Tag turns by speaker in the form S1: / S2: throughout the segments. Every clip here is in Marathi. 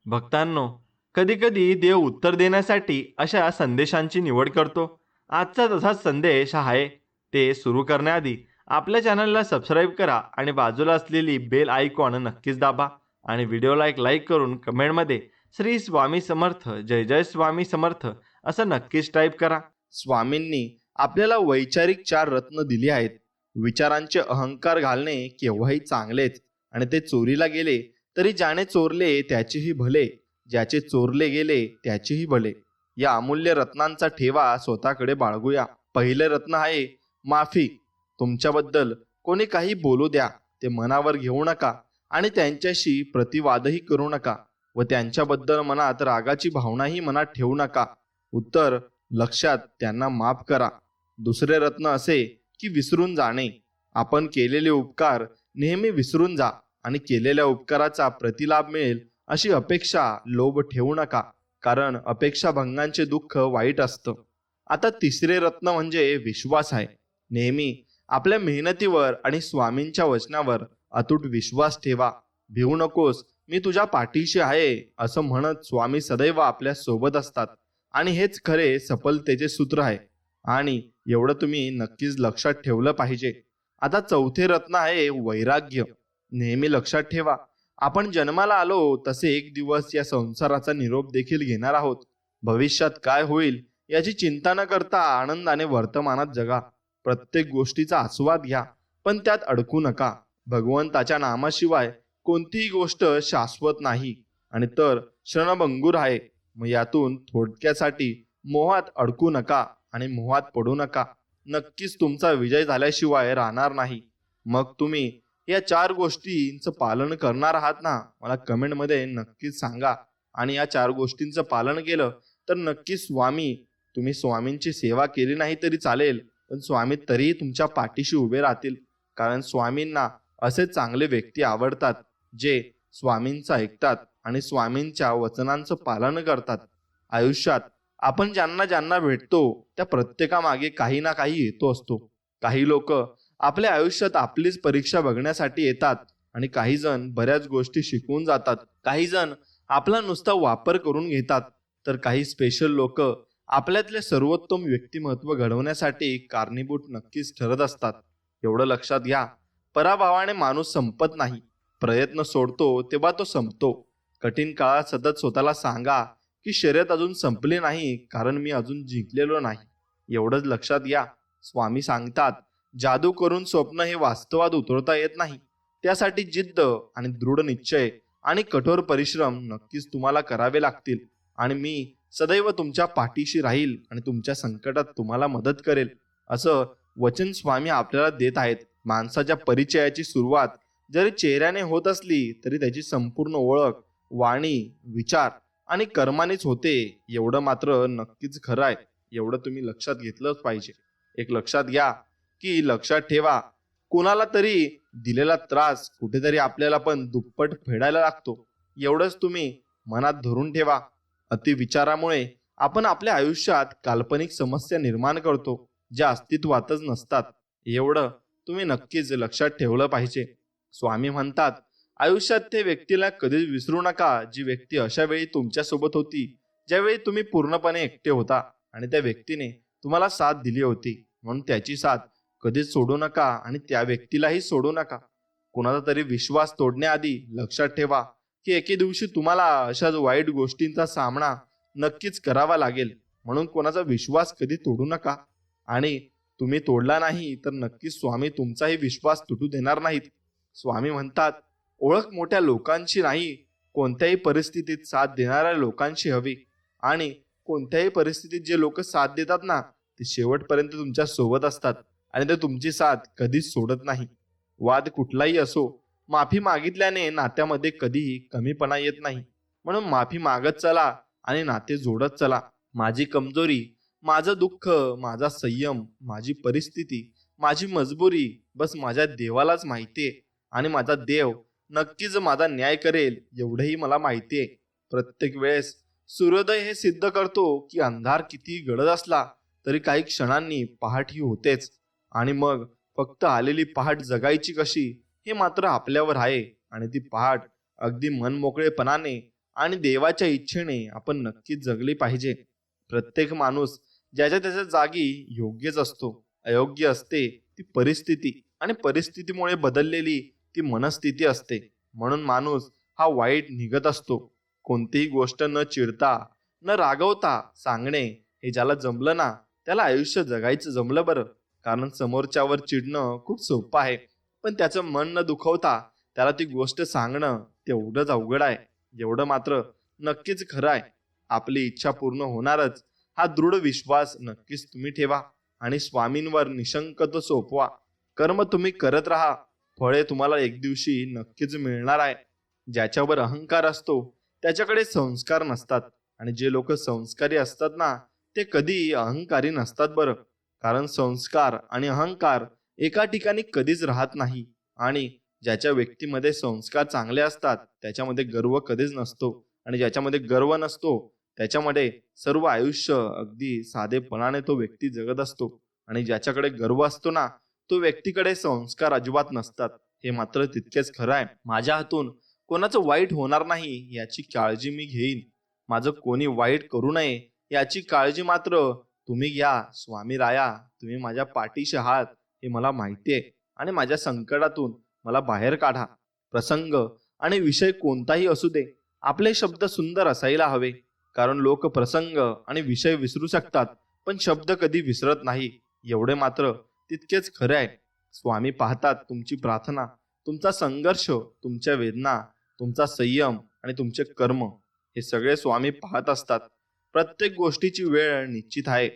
S1: भक्तांनो, कधी-कधी देव उत्तर देण्यासाठी अशा संदेशांची निवड करतो. आजचा तसाच संदेश हा आहे. ते सुरू करण्याआधी आपल्या चॅनलला सबस्क्राईब करा आणि बाजूला असलेली बेल आयकॉन नक्कीच दाबा आणि व्हिडिओला एक लाईक करून कमेंटमध्ये श्री स्वामी समर्थ, जय जय स्वामी समर्थ असं नक्कीच टाईप करा.
S2: स्वामींनी आपल्याला वैचारिक 4 रत्न दिली आहेत. विचारांचे अहंकार घालणे केव्हाही चांगलेच, आणि ते चोरीला गेले तरी ज्याने चोरले त्याचेही भले, ज्याचे चोरले गेले त्याचेही भले. या अमूल्य रत्नांचा ठेवा स्वतःकडे बाळगूया. पहिले रत्न आहे माफी. तुमच्याबद्दल कोणी काही बोलू द्या, ते मनावर घेऊ नका आणि त्यांच्याशी प्रतिवादही करू नका व त्यांच्याबद्दल मनात रागाची भावनाही मनात ठेवू नका. उत्तर लक्षात त्यांना माफ करा. दुसरे रत्न असे की विसरून जाणे. आपण केलेले उपकार नेहमी विसरून जा आणि केलेल्या उपकाराचा प्रतिलाभ मिळेल अशी अपेक्षा, लोभ ठेवू नका, कारण अपेक्षा भंगांचे दुःख वाईट असतं. आता तिसरे रत्न म्हणजे विश्वास आहे. नेहमी आपल्या मेहनतीवर आणि स्वामींच्या वचनावर अतूट विश्वास ठेवा. भिवू नकोस, मी तुझ्या पाठीशी आहे असं म्हणत स्वामी सदैव आपल्या सोबत असतात आणि हेच खरे सफलतेचे सूत्र आहे. आणि एवढं तुम्ही नक्कीच लक्षात ठेवलं पाहिजे. आता चौथे रत्न आहे वैराग्य. नेहमी लक्षात ठेवा, आपण जन्माला आलो तसे एक दिवस या संसाराचा निरोप देखील घेणार आहोत. भविष्यात काय होईल याची चिंता न करता आनंदाने वर्तमानात जगा. प्रत्येक गोष्टीचा आस्वाद घ्या, पण त्यात अडकू नका. भगवंताच्या नामाशिवाय कोणतीही गोष्ट शाश्वत नाही आणि तर क्षणभंगूर आहे. मग यातून थोडक्यासाठी मोहात अडकू नका आणि मोहात पडू नका. नक्कीच तुमचा विजय झाल्याशिवाय राहणार नाही. मग तुम्ही या 4 गोष्टींचं पालन करणार आहात ना? मला कमेंटमध्ये नक्कीच सांगा. आणि या 4 गोष्टींचं पालन केलं तर नक्कीच तुम्ही स्वामींची सेवा केली नाही तरी चालेल, पण स्वामी तरीही तुमच्या पाठीशी उभे राहतील. कारण स्वामींना असे चांगले व्यक्ती आवडतात जे स्वामींचं ऐकतात आणि स्वामींच्या वचनांचं पालन करतात. आयुष्यात आपण ज्यांना ज्यांना भेटतो त्या प्रत्येकामागे काही ना काही येतो असतो. काही लोक आपल्या आयुष्यात आपलीच परीक्षा बघण्यासाठी येतात आणि काही जण बऱ्याच गोष्टी शिकवून जातात. काही जण आपला नुसता वापर करून घेतात, तर काही स्पेशल लोक आपल्यातले सर्वोत्तम व्यक्तिमत्व घडवण्यासाठी कारणीभूत नक्कीच ठरत असतात. एवढं लक्षात घ्या, पराभवाने माणूस संपत नाही. प्रयत्न सोडतो तेव्हा तो संपतो. कठीण काळात सतत स्वतःला सांगा की शर्यत अजून संपली नाही, कारण मी अजून जिंकलेलो नाही. एवढंच लक्षात घ्या. स्वामी सांगतात, जादू करून स्वप्न हे वास्तवात उतरवता येत नाही. त्यासाठी जिद्द आणि दृढ निश्चय आणि कठोर परिश्रम नक्कीच तुम्हाला करावे लागतील. आणि मी सदैव तुमच्या पाठीशी राहील आणि तुमच्या संकटात तुम्हाला मदत करेल असं वचन स्वामी आपल्याला देत आहेत. माणसाच्या परिचयाची सुरुवात जरी चेहऱ्याने होत असली तरी त्याची संपूर्ण ओळख वाणी, विचार आणि कर्मानेच होते. एवढं मात्र नक्कीच खरं आहे. एवढं तुम्ही लक्षात घेतलंच पाहिजे. एक लक्षात घ्या की लक्षात ठेवा, कोणाला तरी दिलेला त्रास कुठेतरी आपल्याला पण दुप्पट फेडायला लागतो. एवढंच तुम्ही मनात धरून ठेवा. अतिविचारामुळे आपण आपल्या आयुष्यात काल्पनिक समस्या निर्माण करतो ज्या अस्तित्वातच नसतात. एवढं तुम्ही नक्कीच लक्षात ठेवलं पाहिजे. स्वामी म्हणतात, आयुष्यात ते व्यक्तीला कधीच विसरू नका जी व्यक्ती अशा वेळी तुमच्यासोबत होती ज्यावेळी तुम्ही पूर्णपणे एकटे होता आणि त्या व्यक्तीने तुम्हाला साथ दिली होती. म्हणून त्याची साथ कधीच सोडू नका आणि त्या व्यक्तीलाही सोडू नका. कोणाचा तरी विश्वास तोडण्याआधी लक्षात ठेवा की एके दिवशी तुम्हाला अशाच वाईट गोष्टींचा सामना नक्कीच करावा लागेल. म्हणून कोणाचा विश्वास कधी तोडू नका. आणि तुम्ही तोडला नाही तर नक्कीच स्वामी तुमचाही विश्वास तुटू देणार नाहीत. स्वामी म्हणतात, ओळख मोठ्या लोकांची नाही, कोणत्याही परिस्थितीत साथ देणाऱ्या लोकांशी हवी. आणि कोणत्याही परिस्थितीत जे लोक साथ देतात ना, ते शेवटपर्यंत तुमच्या सोबत असतात आणि ते तुमची साथ कधीच सोडत नाही. वाद कुठलाही असो, माफी मागितल्याने नात्यामध्ये कधीही कमीपणा येत नाही. म्हणून माफी मागत चला आणि नाते जोडत चला. माझी कमजोरी, माझं दुःख, माझा संयम, माझी परिस्थिती, माझी मजबुरी बस माझ्या देवालाच माहितीये आणि माझा देव नक्कीच माझा न्याय करेल एवढंही मला माहितीये. प्रत्येक वेळेस सूर्योदय हे सिद्ध करतो की अंधार किती गडद असला तरी काही क्षणांनी पहाट ही होतेच. आणि मग फक्त आलेली पहाट जगायची कशी हे मात्र आपल्यावर आहे. आणि ती पहाट अगदी मनमोकळेपणाने आणि देवाच्या इच्छेने आपण नक्कीच जगली पाहिजे. प्रत्येक माणूस ज्याच्या त्याच्या जागी योग्यच असतो. अयोग्य असते ती परिस्थिती, आणि परिस्थितीमुळे बदललेली ती मनस्थिती असते. म्हणून माणूस हा वाईट निघत असतो. कोणतीही गोष्ट न चिडता न रागवता सांगणे हे ज्याला जमलं ना, त्याला आयुष्य जगायचं जमलं बरं. कारण समोरच्यावर चिडणं खूप सोपं आहे, पण त्याचं मन न दुखवता त्याला ती गोष्ट सांगणं तेवढंच अवघड आहे. एवढं मात्र नक्कीच खरं आहे, आपली इच्छा पूर्ण होणारच हा दृढ विश्वास नक्कीच तुम्ही ठेवा आणि स्वामींवर निशंकत सोपवा. कर्म तुम्ही करत राहा, फळे तुम्हाला एक दिवशी नक्कीच मिळणार आहे. ज्याच्यावर अहंकार असतो त्याच्याकडे संस्कार नसतात, आणि जे लोक संस्कारी असतात ना, ते कधी अहंकारी नसतात बरं. कारण संस्कार आणि अहंकार एका ठिकाणी कधीच राहत नाही. आणि ज्याच्या व्यक्तीमध्ये संस्कार चांगले असतात त्याच्यामध्ये गर्व कधीच नसतो, आणि ज्याच्यामध्ये गर्व नसतो त्याच्यामध्ये सर्व आयुष्य अगदी साधेपणाने तो व्यक्ती जगत असतो. आणि ज्याच्याकडे गर्व असतो ना, तो व्यक्तीकडे संस्कार अजिबात नसतात. हे मात्र तितकेच खरं आहे. माझ्या हातून कोणाचं वाईट होणार नाही याची काळजी मी घेईन. माझं कोणी वाईट करू नये याची काळजी मात्र तुम्ही घ्या. स्वामी राया, तुम्ही माझ्या पाठीशी आहात हे मला माहिती आहे, आणि माझ्या संकटातून मला बाहेर काढा. प्रसंग आणि विषय कोणताही असू दे, आपले शब्द सुंदर असायला हवे. कारण लोक प्रसंग आणि विषय विसरू शकतात, पण शब्द कधी विसरत नाही. एवढे मात्र तितकेच खरे आहे. स्वामी पाहतात तुमची प्रार्थना, तुमचा संघर्ष, तुमच्या वेदना, तुमचा संयम आणि तुमचे कर्म. हे सगळे स्वामी पाहत असतात. प्रत्येक गोष्टीची वेळ निश्चित आहे,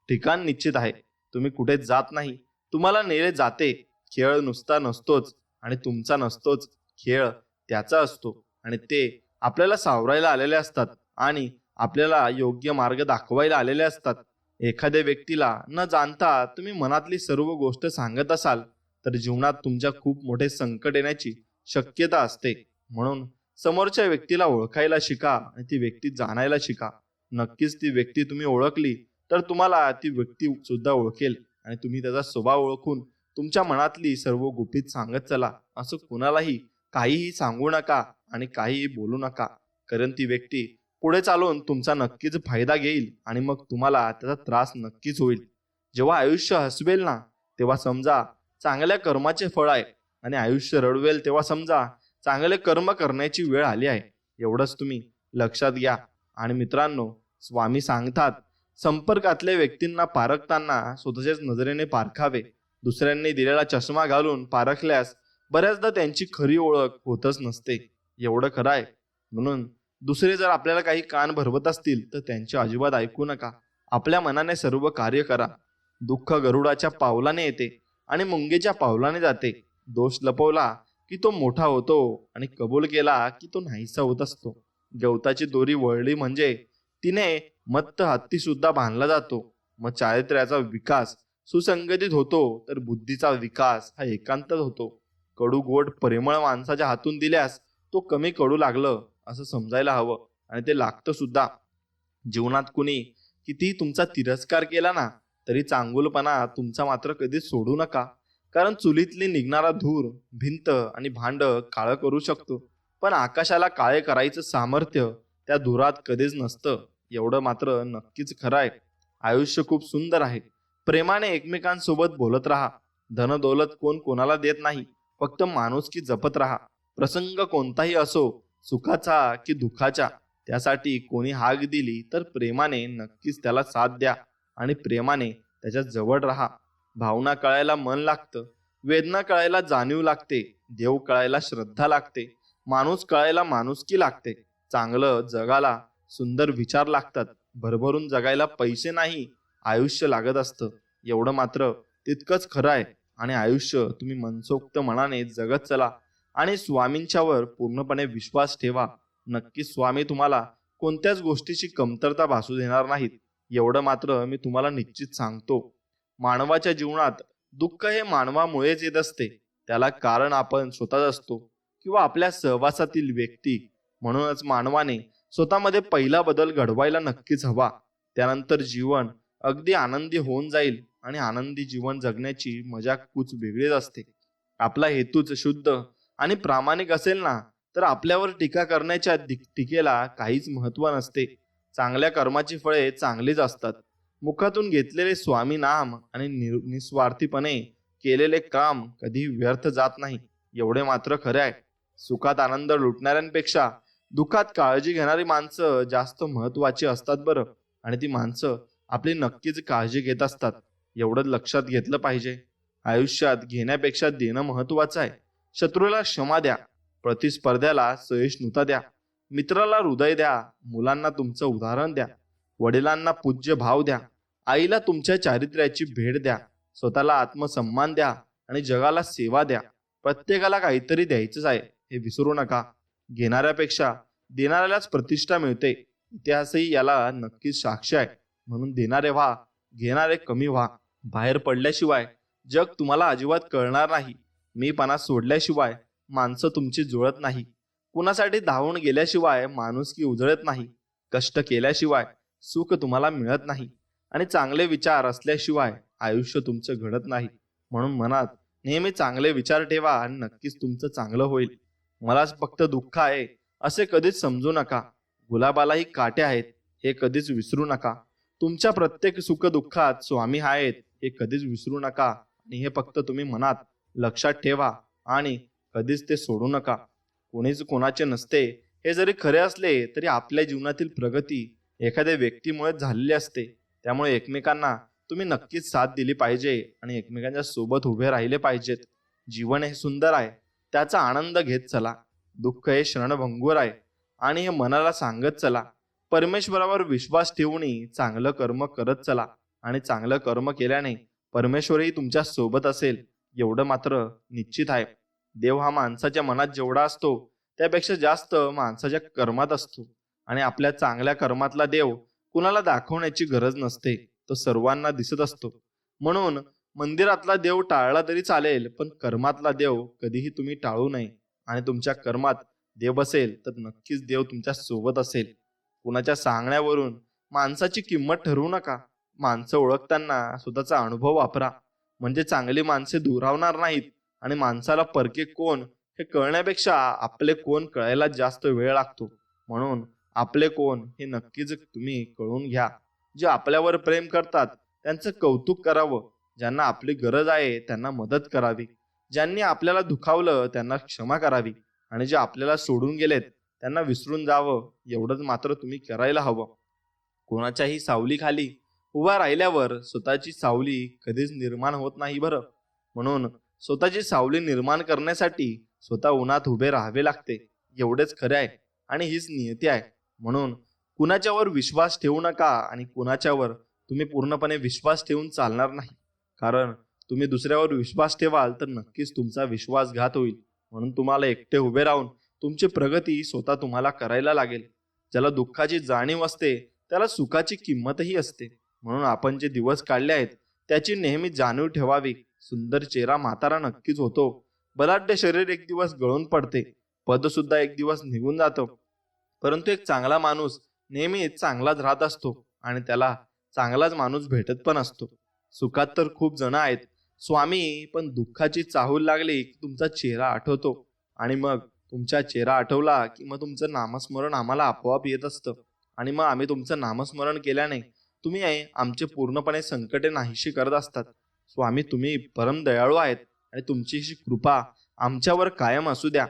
S2: ठिकाण निश्चित आहे. तुम्ही कुठे जात नाही, तुम्हाला नेले जाते. खेळ नुसता नसतोच, आणि तुमचा नसतोच. खेळ त्याचा असतो, आणि ते आपल्याला सावरायला आलेले असतात आणि आपल्याला योग्य मार्ग दाखवायला आलेले असतात. एखाद्या व्यक्तीला न जाणता तुम्ही मनातली सर्व गोष्ट सांगत असाल तर जीवनात तुमच्या खूप मोठे संकट येण्याची शक्यता असते. म्हणून समोरच्या व्यक्तीला ओळखायला शिका आणि ती व्यक्ती जाणायला शिका. नक्कीच ती व्यक्ती तुम्ही ओळखली तर तुम्हाला ती व्यक्ती सुद्धा ओळखेल, आणि तुम्ही त्याचा स्वभाव ओळखून तुमच्या मनातली सर्व गुपित सांगत चला. असं कुणालाही काहीही सांगू नका आणि काहीही बोलू नका, कारण ती व्यक्ती पुढे चालून तुमचा नक्कीच फायदा घेईल, आणि मग तुम्हाला त्याचा त्रास नक्कीच होईल. जेव्हा आयुष्य हसवेल ना, तेव्हा समजा चांगल्या कर्माचे फळ आहे, आणि आयुष्य रडवेल तेव्हा समजा चांगले कर्म करण्याची वेळ आली आहे. एवढंच तुम्ही लक्षात घ्या. आणि मित्रांनो, स्वामी सांगतात, संपर्कातल्या व्यक्तींना पारखताना स्वतःच्याच नजरेने पारखावे. दुसऱ्यांनी दिलेला चष्मा घालून पारखल्यास बऱ्याचदा त्यांची खरी ओळख होतच नसते. एवढं खरं आहे. म्हणून दुसरे जर आपल्याला काही कान भरवत असतील तर त्यांचे अजिबात ऐकू नका. आपल्या मनाने सर्व कार्य करा. दुःख गरुडाच्या पावलाने येते आणि मुंगेच्या पावलाने जाते. दोष लपवला की तो मोठा होतो, आणि कबूल केला की तो नाहीसा होत असतो. गवताची दोरी वळली म्हणजे तिने मत्त हत्ती सुद्धा बांधला जातो. मग चारित्र्याचा विकास सुसंगतीत होतो, तर बुद्धीचा विकास हा एकांतात होतो. कडू गोड परिमळ माणसाच्या हातून दिल्यास तो कमी कडू लागलं असं समजायला हवं, आणि ते लागतं सुद्धा. जीवनात कुणी किती तुमचा तिरस्कार केला ना, तरी चांगुलपणा तुमचा मात्र कधीच सोडू नका. कारण चुलीतली निघणारा धूर भिंत आणि भांड काळं करू शकतो, पण आकाशाला काळे करायचं सामर्थ्य त्या धुरात कधीच नसतं. एवढं मात्र नक्कीच खरं आहे. आयुष्य खूप सुंदर आहे. प्रेमाने एकमेकांसोबत बोलत राहा. धनदौलत कोण कोणाला देत नाही, फक्त माणुसकी जपत राहा. प्रसंग कोणताही असो, सुखाचा की दुःखाचा, त्यासाठी कोणी हाक दिली तर प्रेमाने नक्कीच त्याला साथ द्या, आणि प्रेमाने त्याच्या जवळ राहा. भावना कळायला मन लागतं, वेदना कळायला जाणीव लागते, देव कळायला श्रद्धा लागते, माणूस कळायला माणुसकी लागते. चांगलं जगाला सुंदर विचार लागतात. भरभरून जगायला पैसे नाही, आयुष्य लागत असतं. एवढं मात्र तितकंच खरं आहे. आणि आयुष्य तुम्ही मनसोक्त मनाने जगत चला, आणि स्वामींच्यावर पूर्णपणे विश्वास ठेवा. नक्कीच स्वामी तुम्हाला कोणत्याच गोष्टीची कमतरता भासू देणार नाहीत. एवढं मात्र मी तुम्हाला निश्चित सांगतो. मानवाच्या जीवनात दुःख हे मानवामुळेच येत असते. त्याला कारण आपण स्वतःच असतो, किंवा आपल्या सहवासातील व्यक्ती. म्हणूनच मानवाने स्वतःमध्ये पहिला बदल घडवायला नक्कीच हवा. त्यानंतर जीवन अगदी आनंदी होऊन जाईल, आणि आनंदी जीवन जगण्याची मजा कुछ वेगळीच असते. आपला हेतूच शुद्ध आणि प्रामाणिक असेल ना, तर आपल्यावर टीका करण्याच्या टीकेला काहीच महत्त्व नसते. चांगल्या कर्माची फळे चांगलीच असतात. मुखातून घेतलेले स्वामी नाम आणि निस्वार्थीपणे केलेले काम कधी व्यर्थ जात नाही, एवढे मात्र खरे आहे. सुखात आनंद लुटणाऱ्यांपेक्षा दुःखात काळजी घेणारी माणसं जास्त महत्वाची असतात बरं. आणि ती माणसं आपली नक्कीच काळजी घेत असतात, एवढं लक्षात घेतलं पाहिजे. आयुष्यात घेण्यापेक्षा देणं महत्वाचं आहे. शत्रूला क्षमा द्या, प्रतिस्पर्ध्याला सहिष्णुता द्या, मित्राला हृदय द्या, मुलांना तुमचं उदाहरण द्या, वडिलांना पूज्य भाव द्या, आईला तुमच्या चारित्र्याची भेट द्या, स्वतःला आत्मसन्मान द्या आणि जगाला सेवा द्या. प्रत्येकाला काहीतरी द्यायचंच आहे, हे विसरू नका. घेणाऱ्यापेक्षा देणाऱ्यालाच प्रतिष्ठा मिळते. इतिहासही याला नक्कीच साक्ष आहे. म्हणून देणारे व्हा, घेणारे कमी व्हा. बाहेर पडल्याशिवाय जग तुम्हाला अजिबात कळणार नाही. मीपणा सोडल्याशिवाय माणसं तुमची जुळत नाही. कुणासाठी धावून गेल्याशिवाय माणुसकी उजळत नाही. कष्ट केल्याशिवाय सुख तुम्हाला मिळत नाही. आणि चांगले विचार असल्याशिवाय आयुष्य तुमचं घडत नाही. म्हणून मनात नेहमी चांगले विचार ठेवा आणि नक्कीच तुमचं चांगलं होईल. मलाच फक्त दुःख आहे असे कधीच समजू नका. गुलाबालाही काटे आहेत हे कधीच विसरू नका. तुमच्या प्रत्येक सुख दुःखात स्वामी आहेत हे कधीच विसरू नका. आणि हे फक्त तुम्ही मनात लक्षात ठेवा आणि कधीच ते सोडू नका. कोणीच कोणाचे नसते हे जरी खरे असले तरी आपल्या जीवनातील प्रगती एखाद्या व्यक्तीमुळे झालेली असते. त्यामुळे एकमेकांना तुम्ही नक्कीच साथ दिली पाहिजे आणि एकमेकांच्या सोबत उभे राहिले पाहिजेत. जीवन हे सुंदर आहे, त्याचा आनंद घेत चला. दुःख हे क्षणभंगूर आहे आणि हे मनाला सांगत चला. परमेश्वरावर विश्वास ठेवून चांगलं कर्म करत चला आणि चांगलं कर्म केल्याने परमेश्वरही तुमच्या सोबत असेल, एवढं मात्र निश्चित आहे. देव हा माणसाच्या मनात जेवढा असतो त्यापेक्षा जास्त माणसाच्या कर्मात असतो. आणि आपल्या चांगल्या कर्मातला देव कुणाला दाखवण्याची गरज नसते, तो सर्वांना दिसत असतो. म्हणून मंदिरातला देव टाळला तरी चालेल, पण कर्मातला देव कधीही तुम्ही टाळू नये. आणि तुमच्या कर्मात देव बसेल तर नक्कीच देव तुमच्या सोबत असेल. कुणाच्या सांगण्यावरून माणसाची किंमत ठरवू नका. माणसं ओळखताना स्वतःचा अनुभव वापरा, म्हणजे चांगली माणसे दुरावणार नाहीत. आणि माणसाला परके कोण हे कळण्यापेक्षा आपले कोण कळायला जास्त वेळ लागतो. म्हणून आपले कोण हे नक्कीच तुम्ही कळून घ्या. जे आपल्यावर प्रेम करतात त्यांचं कौतुक करावं. ज्यांना आपली गरज आहे त्यांना मदत करावी. ज्यांनी आपल्याला दुखावलं त्यांना क्षमा करावी. आणि जे आपल्याला सोडून गेलेत त्यांना विसरून जावं, एवढंच मात्र तुम्ही करायला हवं. कोणाच्याही सावलीखाली उभा राहिल्यावर स्वतःची सावली कधीच निर्माण होत नाही बरं. म्हणून स्वतःची सावली निर्माण करण्यासाठी स्वतः उन्हात उभे राहावे लागते, एवढेच खरे आहे. आणि हीच नियती आहे. म्हणून कुणाच्यावर विश्वास ठेवू नका आणि कुणाच्यावर तुम्ही पूर्णपणे विश्वास ठेवून चालणार नाही. कारण तुम्ही दुसऱ्यावर विश्वास ठेवाल तर नक्कीच तुमचा विश्वासघात होईल. म्हणून तुम्हाला एकटे उभे राहून तुमची प्रगती स्वतः तुम्हाला करायला लागेल. ज्याला दुःखाची जाणीव असते त्याला सुखाची किंमतही असते. म्हणून आपण जे दिवस काढले आहेत त्याची नेहमी जाणीव ठेवावी. सुंदर चेहरा म्हातारा नक्कीच होतो, बलाढ्य शरीर एक दिवस गळून पडते, पद सुद्धा एक दिवस निघून जातो, परंतु एक चांगला माणूस नेहमीच चांगलाच राहत असतो आणि त्याला चांगलाच माणूस भेटत पण असतो. सुखात तर खूप जण आहेत स्वामी, पण दुःखाची चाहूल लागली की तुमचा चेहरा आठवतो. आणि मग तुमचा चेहरा आठवला की मग तुमचं नामस्मरण आम्हाला आपोआप येत असतं. आणि मग आम्ही तुमचं नामस्मरण केल्याने तुम्ही आमचे पूर्णपणे संकटे नाहीशी करत असतात. स्वामी तुम्ही परम दयाळू आहेत आणि तुमची ही कृपा आमच्यावर कायम असू द्या.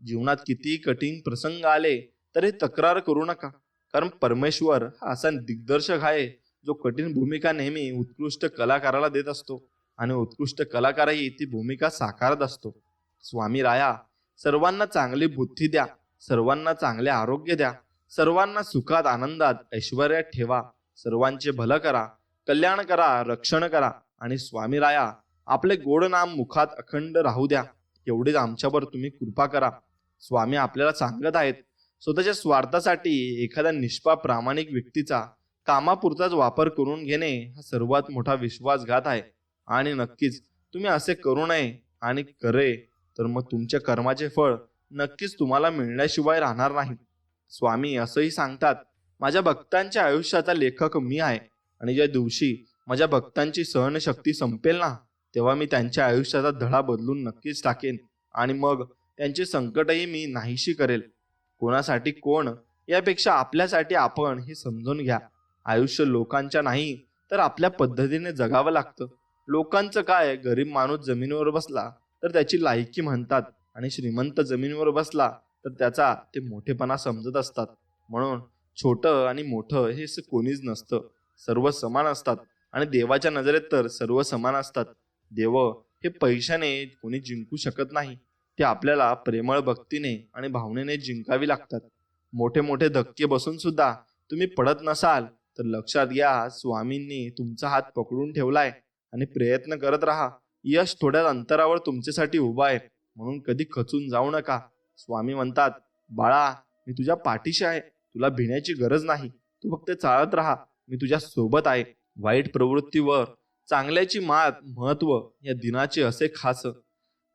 S2: जीवनात कितीही कठीण प्रसंग आले तरी तक्रार करू नका, कारण परमेश्वर हा असा दिग्दर्शक आहे जो कठीण भूमिका नेहमी उत्कृष्ट कलाकाराला देत असतो आणि उत्कृष्ट कलाकारही ती भूमिका साकारत असतो. स्वामी राया, सर्वांना चांगली बुद्धी द्या, सर्वांना चांगले आरोग्य द्या, सर्वांना सुखात आनंदात ऐश्वर्यात ठेवा, सर्वांचे भलं करा, कल्याण करा, रक्षण करा. आणि स्वामी राया, आपले गोड नाम मुखात अखंड राहू द्या, एवढीच आमच्यावर तुम्ही कृपा करा. स्वामी आपल्याला सांगत आहेत, स्वतःच्या स्वार्थासाठी एखाद्या निष्पाप प्रामाणिक व्यक्तीचा कामापुरताच वापर करून घेणे हा सर्वात मोठा विश्वासघात आहे. आणि नक्कीच तुम्ही असे करू नये. आणि करे तर मग तुमच्या कर्माचे फळ नक्कीच तुम्हाला मिळण्याशिवाय राहणार नाही. स्वामी असंही सांगतात, माझ्या भक्तांच्या आयुष्याचा लेखक मी आहे आणि ज्या दिवशी माझ्या भक्तांची सहनशक्ती संपेल ना, तेव्हा मी त्यांच्या आयुष्याचा धडा बदलून नक्कीच टाकेन. आणि मग त्यांची संकटही मी नाहीशी करेल. कोणासाठी कोण यापेक्षा आपल्यासाठी आपण हे समजून घ्या. आयुष्य लोकांच्या नाही तर आपल्या पद्धतीने जगावं लागतं. लोकांचं काय, गरीब माणूस जमिनीवर बसला तर त्याची लायकी म्हणतात आणि श्रीमंत जमिनीवर बसला तर त्याचा ते मोठेपणा समजत असतात. म्हणून छोटं आणि मोठं हे असं कोणीच नसतं. सर्व समान असतात आणि देवाच्या नजरेत तर सर्व समान असतात. देव हे पैशाने कोणी जिंकू शकत नाही. ते आपल्याला प्रेमळ भक्तीने आणि भावनेने जिंकावी लागतात. मोठे मोठे धक्के बसून सुद्धा तुम्ही पडत नसाल तर लक्षात घ्या, स्वामींनी तुमचा हात पकडून ठेवलाय आणि प्रयत्न करत राहा. यश थोड्या अंतरावर तुमच्यासाठी उभा आहे, म्हणून कधी खचून जाऊ नका. स्वामी म्हणतात, बाळा मी तुझ्या पाठीशी आहे, तुला भिण्याची गरज नाही. तू फक्त चालत राहा, मी तुझ्या सोबत आहे. वाईट प्रवृत्तीवर चांगल्याची महत्व या दिनाचे असे खास.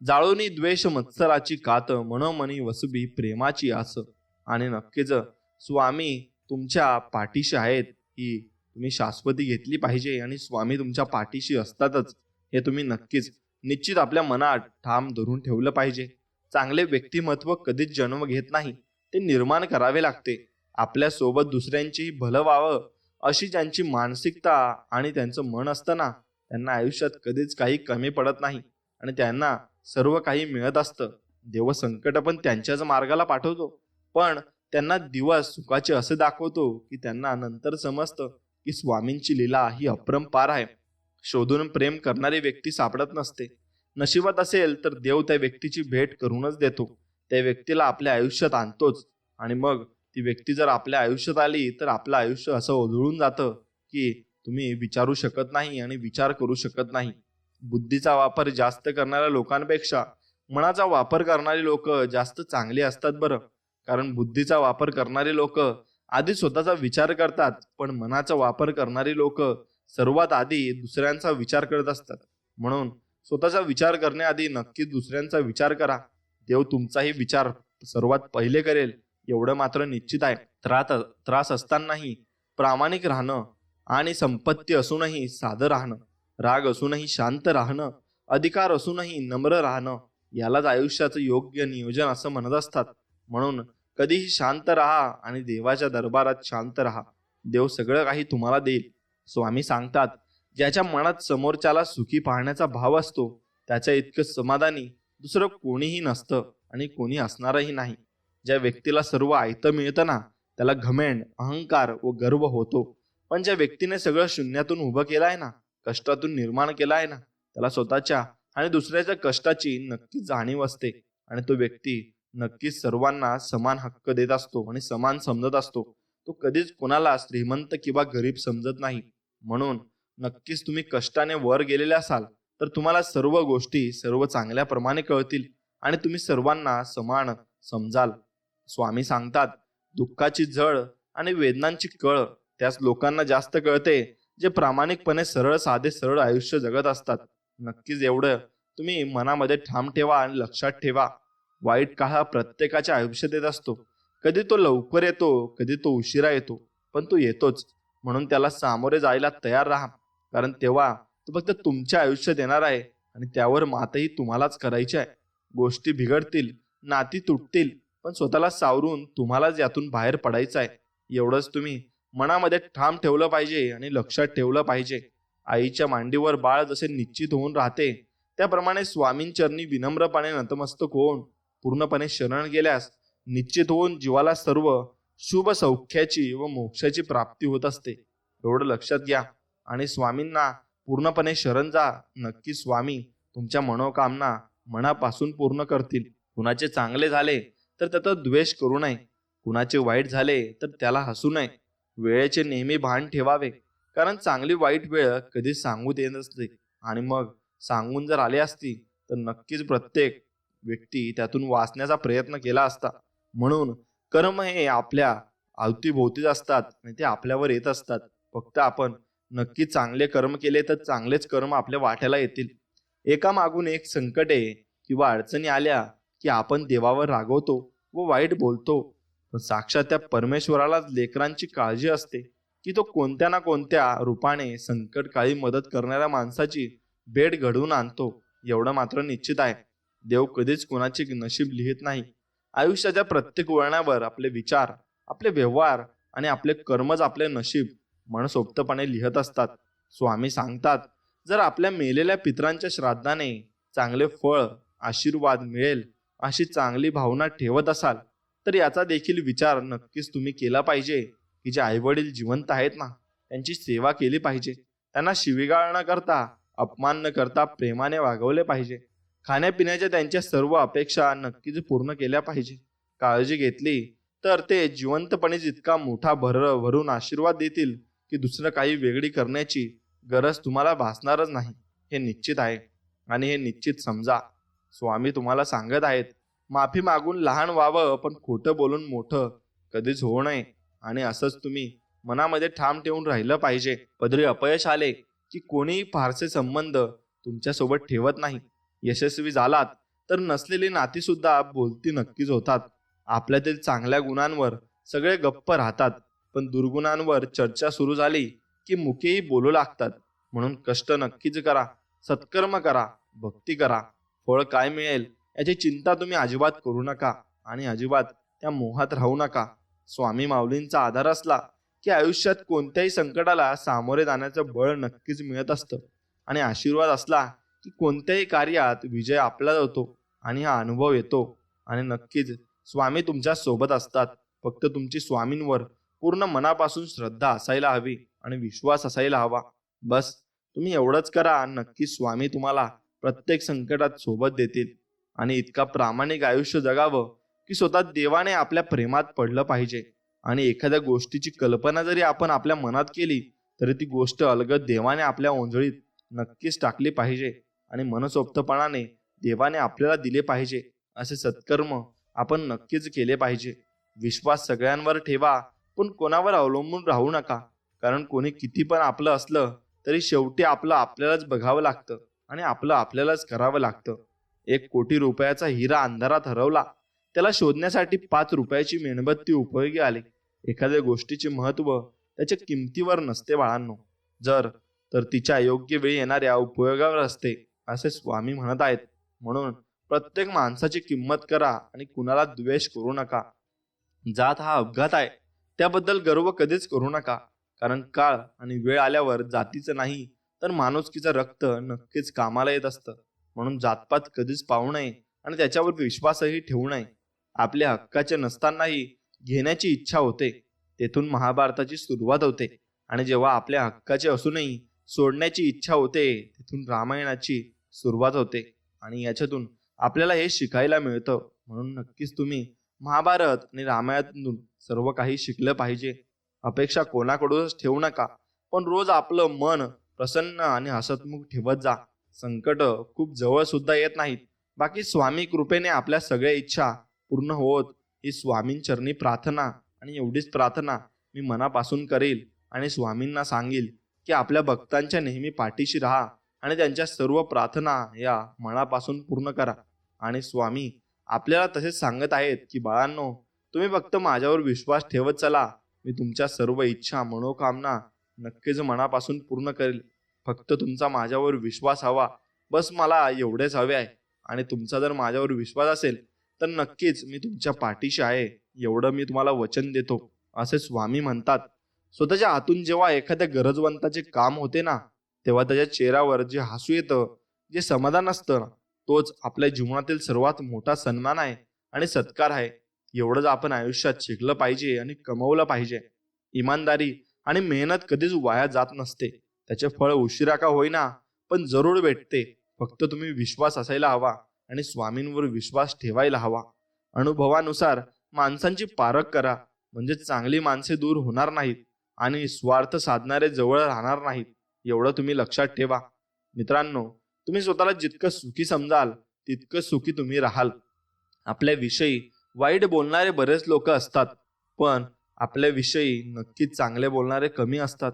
S2: जाळोनी द्वेष मत्सराची कात, मनोमनी वसुबी प्रेमाची आस. आणि नक्कीच स्वामी तुमच्या पाठीशी आहेत ही तुम्ही शाश्वती घेतली पाहिजे आणि स्वामी तुमच्या पाठीशी असतातच हे तुम्ही नक्कीच निश्चित आपल्या मनात ठाम धरून ठेवलं पाहिजे. चांगले व्यक्तिमत्व कधीच जन्म घेत नाही, ते निर्माण करावे लागते. आपल्या सोबत दुसऱ्यांचीही भलं व्हावं अशी ज्यांची मानसिकता आणि त्यांचं मन असतं ना, त्यांना आयुष्यात कधीच काही कमी पडत नाही आणि त्यांना सर्व काही मिळत असतं. देव संकट पण त्यांच्याच मार्गाला पाठवतो, पण त्यांना दिवस सुखाचे असे दाखवतो की त्यांना नंतर समजतं की स्वामींची लीला ही अपरंपार आहे. शोधून प्रेम करणारी व्यक्ती सापडत नसते. नशिबात असेल तर देव त्या व्यक्तीची भेट करूनच देतो. त्या व्यक्तीला आपल्या आयुष्यात आणतोच आणि मग ती व्यक्ती जर आपल्या आयुष्यात आली तर आपलं आयुष्य असं उधळून जातं की तुम्ही विचारू शकत नाही आणि विचार करू शकत नाही. बुद्धीचा वापर जास्त करणाऱ्या लोकांपेक्षा मनाचा वापर करणारी लोक जास्त चांगली असतात बरं. कारण बुद्धीचा वापर करणारी लोक आधी स्वतःचा विचार करतात, पण मनाचा वापर करणारी लोक सर्वात आधी दुसऱ्यांचा विचार करत असतात. म्हणून स्वतःचा विचार करण्याआधी नक्कीच दुसऱ्यांचा विचार करा. देव तुमचाही विचार सर्वात पहिले करेल एवढं मात्र निश्चित आहे. त्रास असतानाही प्रामाणिक राहणं आणि संपत्ती असूनही साधं राहणं, राग असूनही शांत राहणं, अधिकार असूनही नम्र राहणं, यालाच आयुष्याचं योग्य नियोजन असं म्हणत असतात. म्हणून कधीही शांत राहा आणि देवाच्या दरबारात शांत राहा. देव सगळं काही तुम्हाला देईल. स्वामी सांगतात, ज्याच्या मनात समोरच्याला सुखी पाहण्याचा भाव असतो त्याच्या इतकं समाधानी दुसरं कोणीही नसतं आणि कोणी असणारही नाही. ज्या व्यक्तीला सर्व आयतं मिळतं ना, त्याला घमेंड, अहंकार व गर्व होतो. पण ज्या व्यक्तीने सगळं शून्यातून उभं केलं आहे ना, कष्टातून निर्माण केलं आहे ना, त्याला स्वतःच्या आणि दुसऱ्याच्या कष्टाची नक्कीच जाणीव असते आणि तो व्यक्ती नक्कीच सर्वांना समान हक्क देत असतो आणि समान समजत असतो. तो कधीच कोणाला श्रीमंत किंवा गरीब समजत नाही. म्हणून नक्कीच तुम्ही कष्टाने वर गेलेले असाल तर तुम्हाला सर्व गोष्टी सर्व चांगल्याप्रमाणे कळतील आणि तुम्ही सर्वांना समान समजाल. स्वामी सांगतात, दुःखाची झळ आणि वेदनांची कळ त्याच लोकांना जास्त कळते जे प्रामाणिकपणे सरळ सरळ आयुष्य जगत असतात. नक्कीच एवढं तुम्ही मनामध्ये ठाम ठेवा आणि लक्षात ठेवा, वाईट काळ हा प्रत्येकाच्या आयुष्यात येत असतो. कधी तो लवकर येतो, कधी तो उशिरा येतो, पण तो येतोच. म्हणून त्याला सामोरे जायला तयार राहा, कारण तेव्हा तो फक्त तुमच्या आयुष्यात येणार आहे आणि त्यावर मातही तुम्हालाच करायची आहे. गोष्टी बिघडतील, नाती तुटतील, पण स्वतःला सावरून तुम्हालाच यातून बाहेर पडायचं आहे. एवढंच तुम्ही मनामध्ये ठाम ठेवलं पाहिजे आणि लक्षात ठेवलं पाहिजे. आईच्या मांडीवर बाळ जसे निश्चित होऊन राहते, त्याप्रमाणे स्वामींचरणी विनम्रपणे नतमस्तक होऊन पूर्णपणे शरण गेल्यास निश्चित होऊन जीवाला सर्व शुभ सौख्याची व मोक्षाची प्राप्ती होत असते. एवढं लक्षात घ्या आणि स्वामींना पूर्णपणे शरण जा. नक्की स्वामी तुमच्या मनोकामना मनापासून पूर्ण करतील. कुणाचे चांगले झाले तर त्याचा द्वेष करू नये, कुणाचे वाईट झाले तर त्याला हसू नये. वेळेचे नेहमी भान ठेवावे, कारण चांगली वाईट वेळ कधी सांगू देत नसते आणि मग सांगून जर आली असती तर नक्कीच प्रत्येक व्यक्ती त्यातून वाचण्याचा प्रयत्न केला असता. म्हणून कर्म हे आपल्या अवतीभोवतीच असतात आणि ते आपल्यावर येत असतात. फक्त आपण नक्की चांगले कर्म केले तर चांगलेच कर्म आपल्या वाट्याला येतील. एका मागून एक संकटे किंवा अडचणी आल्या की आपण देवावर रागवतो व वाईट बोलतो, पण साक्षात त्या परमेश्वरालाच लेकरांची काळजी असते की तो कोणत्या ना कोणत्या रूपाने संकटकाळी मदत करणाऱ्या माणसाची भेट घडवून आणतो. एवढं मात्र निश्चित आहे. देव कधीच कोणाचे नशीब लिहित नाही. आयुष्याच्या प्रत्येक वळणावर आपले विचार, आपले व्यवहार आणि आपले कर्मच आपले नशीब मनसोक्तपणे लिहित असतात. स्वामी सांगतात, जर आपल्या मेलेल्या पितरांच्या श्राद्धाने चांगले फळ, आशीर्वाद मिळेल अशी चांगली भावना ठेवत असाल तर याचा देखील विचार नक्कीच तुम्ही केला पाहिजे की जे आईवडील जिवंत आहेत ना, त्यांची सेवा केली पाहिजे. त्यांना शिवीगाळ न करता, अपमान न करता प्रेमाने वागवले पाहिजे. खाण्यापिण्याच्या त्यांच्या सर्व अपेक्षा नक्कीच पूर्ण केल्या पाहिजे. काळजी घेतली तर ते जिवंतपणे जितका मोठा भरून आशीर्वाद देतील की दुसरं काही वेगळी करण्याची गरज तुम्हाला भासणारच नाही. हे निश्चित आहे आणि हे निश्चित समजा. स्वामी तुम्हाला सांगत आहेत, माफी मागून लहान व्हावं पण खोटं बोलून मोठं कधीच होऊ नये. आणि असंच तुम्ही मनामध्ये ठाम ठेवून राहिलं पाहिजे. पदरी अपयश आले की कोणीही फारसे संबंध तुमच्यासोबत ठेवत नाही. यशस्वी झालात तर नसलेली नाती सुद्धा बोलती नक्कीच होतात. आपल्यातील चांगल्या गुणांवर सगळे गप्प राहतात, पण दुर्गुणांवर चर्चा सुरू झाली की मुखेही बोलू लागतात. म्हणून कष्ट नक्कीच करा, सत्कर्म करा, भक्ती करा. फळ काय मिळेल याची चिंता तुम्ही अजिबात करू नका आणि अजिबात त्या मोहात राहू नका. स्वामी माऊलींचा आधार असला की आयुष्यात कोणत्याही संकटाला सामोरे जाण्याचं बळ नक्कीच मिळत असतं आणि आशीर्वाद असला की कोणत्याही कार्यात विजय आपला होतो आणि हा अनुभव येतो. आणि नक्कीच स्वामी तुमच्या सोबत असतात. फक्त तुमची स्वामींवर पूर्ण मनापासून श्रद्धा असायला हवी आणि विश्वास असायला हवा. बस तुम्ही एवढंच करा. नक्की स्वामी तुम्हाला प्रत्येक संकटात सोबत देतील. आणि इतका प्रामाणिक आयुष्य जगावं की स्वतः देवाने आपल्या प्रेमात पडलं पाहिजे. आणि एखाद्या गोष्टीची कल्पना जरी आपण आपल्या मनात केली तरी ती गोष्ट अलगद देवाने आपल्या ओंजळीत नक्कीच टाकली पाहिजे. आणि मनसोक्तपणाने देवाने आपल्याला दिले पाहिजे असे सत्कर्म आपण नक्कीच केले पाहिजे. विश्वास सगळ्यांवर ठेवा, पण कोणावर अवलंबून राहू नका. कारण कोणी किती पण आपलं असलं तरी शेवटी आपलं आपल्यालाच बघावं लागतं आणि आपलं आपल्यालाच करावं लागतं. 1 कोटी रुपयाचा हिरा अंधारात हरवला, त्याला शोधण्यासाठी 5 रुपयाची मेणबत्ती उपयोगी आली. एखाद्या गोष्टीचे महत्व त्याच्या किमतीवर नसते बाळांनो, तर तिच्या योग्य वेळी येणाऱ्या उपयोगावर असते, असे स्वामी म्हणत आहेत. म्हणून प्रत्येक माणसाची किंमत करा आणि कुणाला द्वेष करू नका. जात हा अपघात आहे त्याबद्दल गर्व कधीच करू नका. कारण काळ आणि वेळ आल्यावर जातीचं नाही तर माणुसकीचं रक्त नक्कीच कामाला येत असतं. म्हणून जातपात कधीच पाहू नये आणि त्याच्यावर विश्वासही ठेवू नये. आपल्या हक्काचे नसतानाही घेण्याची इच्छा होते, तेथून महाभारताची सुरुवात होते. आणि जेव्हा आपल्या हक्काचे असूनही सोडण्याची इच्छा होते, तिथून रामायणाची सुरुवात होते. आणि याच्यातून आपल्याला हे शिकायला मिळतं. म्हणून नक्कीच तुम्ही महाभारत आणि रामायणातून सर्व काही शिकलं पाहिजे. अपेक्षा कोणाकडूनच ठेवू नका, पण रोज आपलं मन प्रसन्न आणि हसतमुख ठेवत जा. संकट खूप जवळ सुद्धा येत नाहीत. बाकी स्वामी कृपेने आपल्या सगळ्या इच्छा पूर्ण होत ही स्वामींचरणी प्रार्थना. आणि एवढीच प्रार्थना मी मनापासून करेल आणि स्वामींना सांगेल की आपल्या भक्तांच्या नेहमी पाठीशी राहा आणि त्यांच्या सर्व प्रार्थना या मनापासून पूर्ण करा. आणि स्वामी आपल्याला तसेच सांगत आहेत की बाळांनो, तुम्ही फक्त माझ्यावर विश्वास ठेवत चला. मी तुमच्या सर्व इच्छा मनोकामना नक्कीच मनापासून पूर्ण करेल. फक्त तुमचा माझ्यावर विश्वास हवा, बस मला एवढेच हवे आहे. आणि तुमचा जर माझ्यावर विश्वास असेल तर नक्कीच मी तुमच्या पाठीशी आहे, एवढं मी तुम्हाला वचन देतो, असे स्वामी म्हणतात. स्वतःच्या हातून जेव्हा एखाद्या गरजवंताचे काम होते ना, तेव्हा त्याच्या चेहऱ्यावर जे हसू येतं, जे समाधान असतं, तोच आपल्या जीवनातील सर्वात मोठा सन्मान आहे आणि सत्कार आहे. एवढंच आपण आयुष्यात शिकलं पाहिजे आणि कमवलं पाहिजे. इमानदारी आणि मेहनत कधीच वाया जात नसते. त्याचे फळ उशिरा का होईना पण जरूर भेटते. फक्त तुम्ही विश्वास असायला हवा आणि स्वामींवर विश्वास ठेवायला हवा. अनुभवानुसार माणसांची पारख करा, म्हणजे चांगली माणसे दूर होणार नाहीत आणि स्वार्थ साधणारे जवळ राहणार नाहीत. एवढं तुम्ही लक्षात ठेवा. मित्रांनो, तुम्ही स्वतःला जितकं सुखी समजाल तितकं सुखी तुम्ही राहाल. आपल्याविषयी वाईट बोलणारे बरेच लोक असतात, पण आपल्याविषयी नक्कीच चांगले बोलणारे कमी असतात.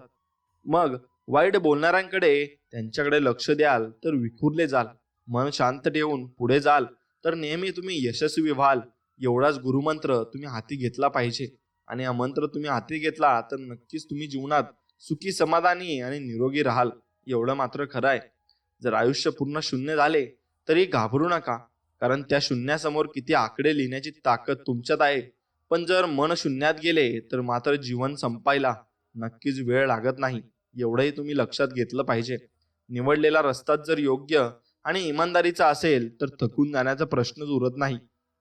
S2: मग वाईट बोलणाऱ्यांकडे त्यांच्याकडे लक्ष द्याल तर विखुरले जाल. मन शांत ठेवून पुढे जाल तर नेहमी तुम्ही यशस्वी व्हाल. एवढाच गुरुमंत्र तुम्ही हाती घेतला पाहिजे. आणि हा मंत्र तुम्ही हाती घेतला तर नक्कीच तुम्ही जीवनात सुखी, समाधानी आणि निरोगी राहाल. एवढं मात्र खरं आहे. जर आयुष्य पूर्ण शून्य झाले तरी घाबरू नका, कारण त्या शून्यासमोर किती आकडे लिहिण्याची ताकद तुमच्यात आहे. पण जर मन शून्यात गेले तर मात्र जीवन संपायला नक्कीच वेळ लागत नाही. एवढंही तुम्ही लक्षात घेतलं पाहिजे. निवडलेला रस्ता जर योग्य आणि इमानदारीचा असेल तर थकून जाण्याचा प्रश्नच उरत नाही.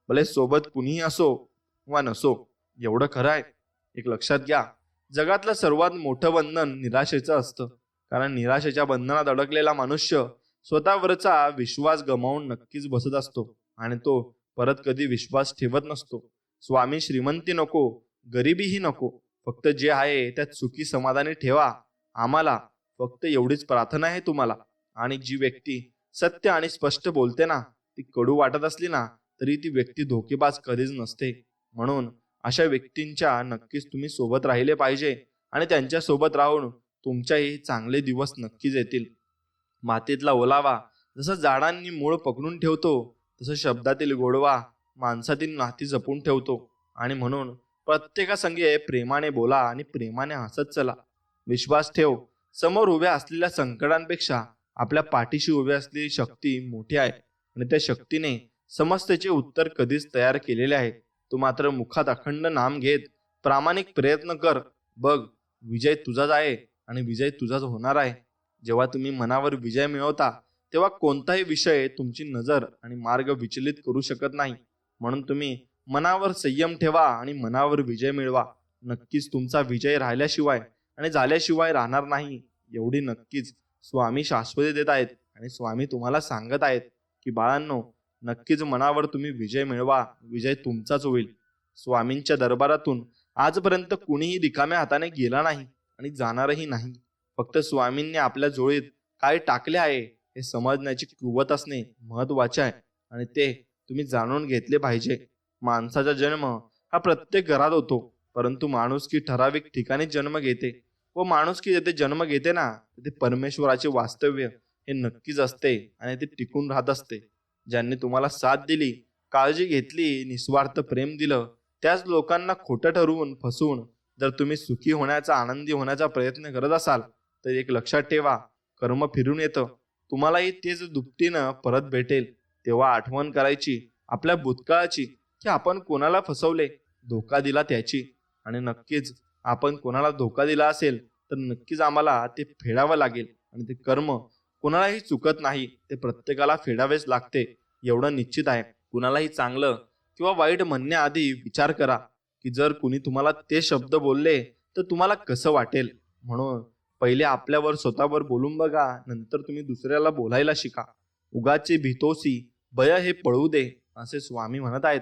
S2: भले सोबत कुणीही असो वा नसो. एवढं खरं आहे. एक लक्षात घ्या, जगातलं सर्वात मोठं बंधन निराशेचं असतं. कारण निराशेच्या बंधनात अडकलेला मनुष्य स्वतःवरचा विश्वास गमावून नक्कीच बसत असतो आणि तो परत कधी विश्वास ठेवत नसतो. स्वामी श्रीमंती नको, गरिबीही नको, फक्त जे आहे त्यात सुखी समाधानी ठेवा. आम्हाला फक्त एवढीच प्रार्थना आहे तुम्हाला. आणि जी व्यक्ती सत्य आणि स्पष्ट बोलते ना, ती कडू वाटत असली ना तरी ती व्यक्ती धोकेबाज कधीच नसते. म्हणून अशा व्यक्तींच्या नक्कीच तुम्ही सोबत राहिले पाहिजे आणि त्यांच्या सोबत राहून तुमच्याही चांगले दिवस नक्कीच येतील. मातीतला ओलावा जसं झाडांनी मूळ पकडून ठेवतो, तसं शब्दातील गोडवा माणसातील नाती जपून ठेवतो. आणि म्हणून प्रत्येकासंगे प्रेमाने बोला आणि प्रेमाने हसत चला. विश्वास ठेव, समोर उभ्या असलेल्या संकटांपेक्षा आपल्या पाठीशी उभी असलेली शक्ती मोठी आहे आणि त्या शक्तीने समस्येचे उत्तर कधीच तयार केलेले आहे. तू मात्र मुखात अखंड नाम घेत प्रामाणिक प्रयत्न कर. बघ, विजय तुझाच आहे आणि विजय तुझाच होणार आहे. जेव्हा तुम्ही मनावर विजय मिळवता तेव्हा कोणताही विषय तुमची नजर आणि मार्ग विचलित करू शकत नाही. म्हणून तुम्ही मनावर संयम ठेवा आणि मनावर विजय मिळवा. नक्कीच तुमचा विजय राहिल्याशिवाय आणि झाल्याशिवाय राहणार नाही, एवढी नक्कीच स्वामी शाश्वती देत आहेत. आणि स्वामी तुम्हाला सांगत आहेत की बाळांनो, नक्कीच मनावर तुम्ही विजय मिळवा. विजय तुमचाच होईल. स्वामींच्या दरबारातून आजपर्यंत कुणीही रिकाम्या हाताने गेला नाही आणि जाणारही नाही. फक्त स्वामींनी आपल्या जोळीत काय टाकले आहे हे समजण्याची कुवत असणे महत्वाचे आहे आणि ते तुम्ही जाणून घेतले पाहिजे. माणसाचा जन्म हा प्रत्येक घरात होतो, परंतु माणुसकी ठराविक ठिकाणी जन्म घेते व माणुसकी जेथे जन्म घेते ना, तिथे परमेश्वराचे वास्तव्य हे नक्कीच असते आणि ते टिकून राहत असते. ज्यांनी तुम्हाला साथ दिली, काळजी घेतली, निस्वार्थ प्रेम दिलं, त्याच लोकांना खोटं ठरवून फसवून जर तुम्ही सुखी होण्याचा, आनंदी होण्याचा प्रयत्न करत असाल तर एक लक्षात ठेवा, कर्म फिरून येतं. तुम्हालाही तेच दुपटीनं परत भेटेल. तेव्हा आठवण करायची आपल्या भूतकाळाची की आपण कोणाला फसवले, धोका दिला त्याची. आणि नक्कीच आपण कोणाला धोका दिला असेल तर नक्कीच आम्हाला ते फेडावं लागेल. आणि ते कर्म कोणालाही चुकत नाही, ते प्रत्येकाला फेडावेच लागते, एवढं निश्चित आहे. कुणालाही चांगलं किंवा वाईट म्हणण्याआधी विचार करा की जर कुणी तुम्हाला ते शब्द बोलले तर तुम्हाला कसं वाटेल. म्हणून पहिले आपल्यावर स्वतःवर बोलून बघा, नंतर तुम्ही दुसऱ्याला बोलायला शिका. उगाचे भीतोसी भय हे पळू दे, असे स्वामी म्हणत आहेत.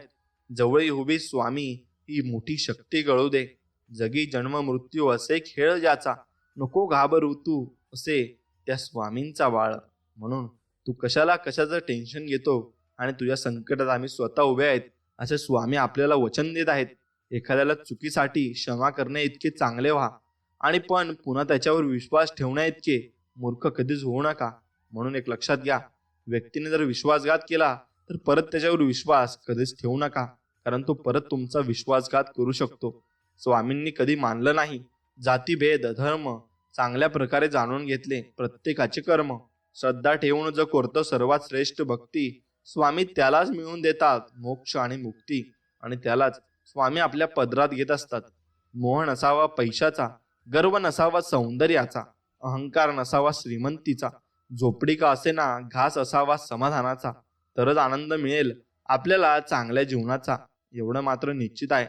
S2: जवळी उभी स्वामी ही मोठी शक्ती गळू दे. जगी जन्म मृत्यू असे खेळ ज्याचा, नको घाबरू तू असे त्या स्वामींचा बाळ. म्हणून तू कशाला कशाचं टेन्शन घेतो आणि तुझ्या संकटात आम्ही स्वतः उभे आहेत असे स्वामी आपल्याला वचन देत आहेत. एखाद्याला चुकीसाठी क्षमा करणे इतके चांगले व्हा आणि पण पुन्हा त्याच्यावर विश्वास ठेवण्या इतके मूर्ख कधीच होऊ नका. म्हणून एक लक्षात घ्या, व्यक्तीने जर विश्वासघात केला तर परत त्याच्यावर विश्वास कधीच ठेवू नका, कारण तो परत तुमचा विश्वासघात करू शकतो. स्वामींनी कधी मानलं नाही. जातीभेद, धर्म चांगल्या प्रकारे जाणून घेतले. प्रत्येकाचे कर्म श्रद्धा ठेवून जो करतो सर्वात श्रेष्ठ भक्ती, स्वामी त्यालाच मिळवून देतात मोक्ष आणि मुक्ती. आणि त्यालाच स्वामी आपल्या पदरात घेत असतात. मोह नसावा पैशाचा, गर्व नसावा सौंदर्याचा, अहंकार नसावा श्रीमंतीचा, झोपडी का असेना घास असावा समाधानाचा, तरच आनंद मिळेल आपल्याला चांगल्या जीवनाचा. एवढं मात्र निश्चित आहे,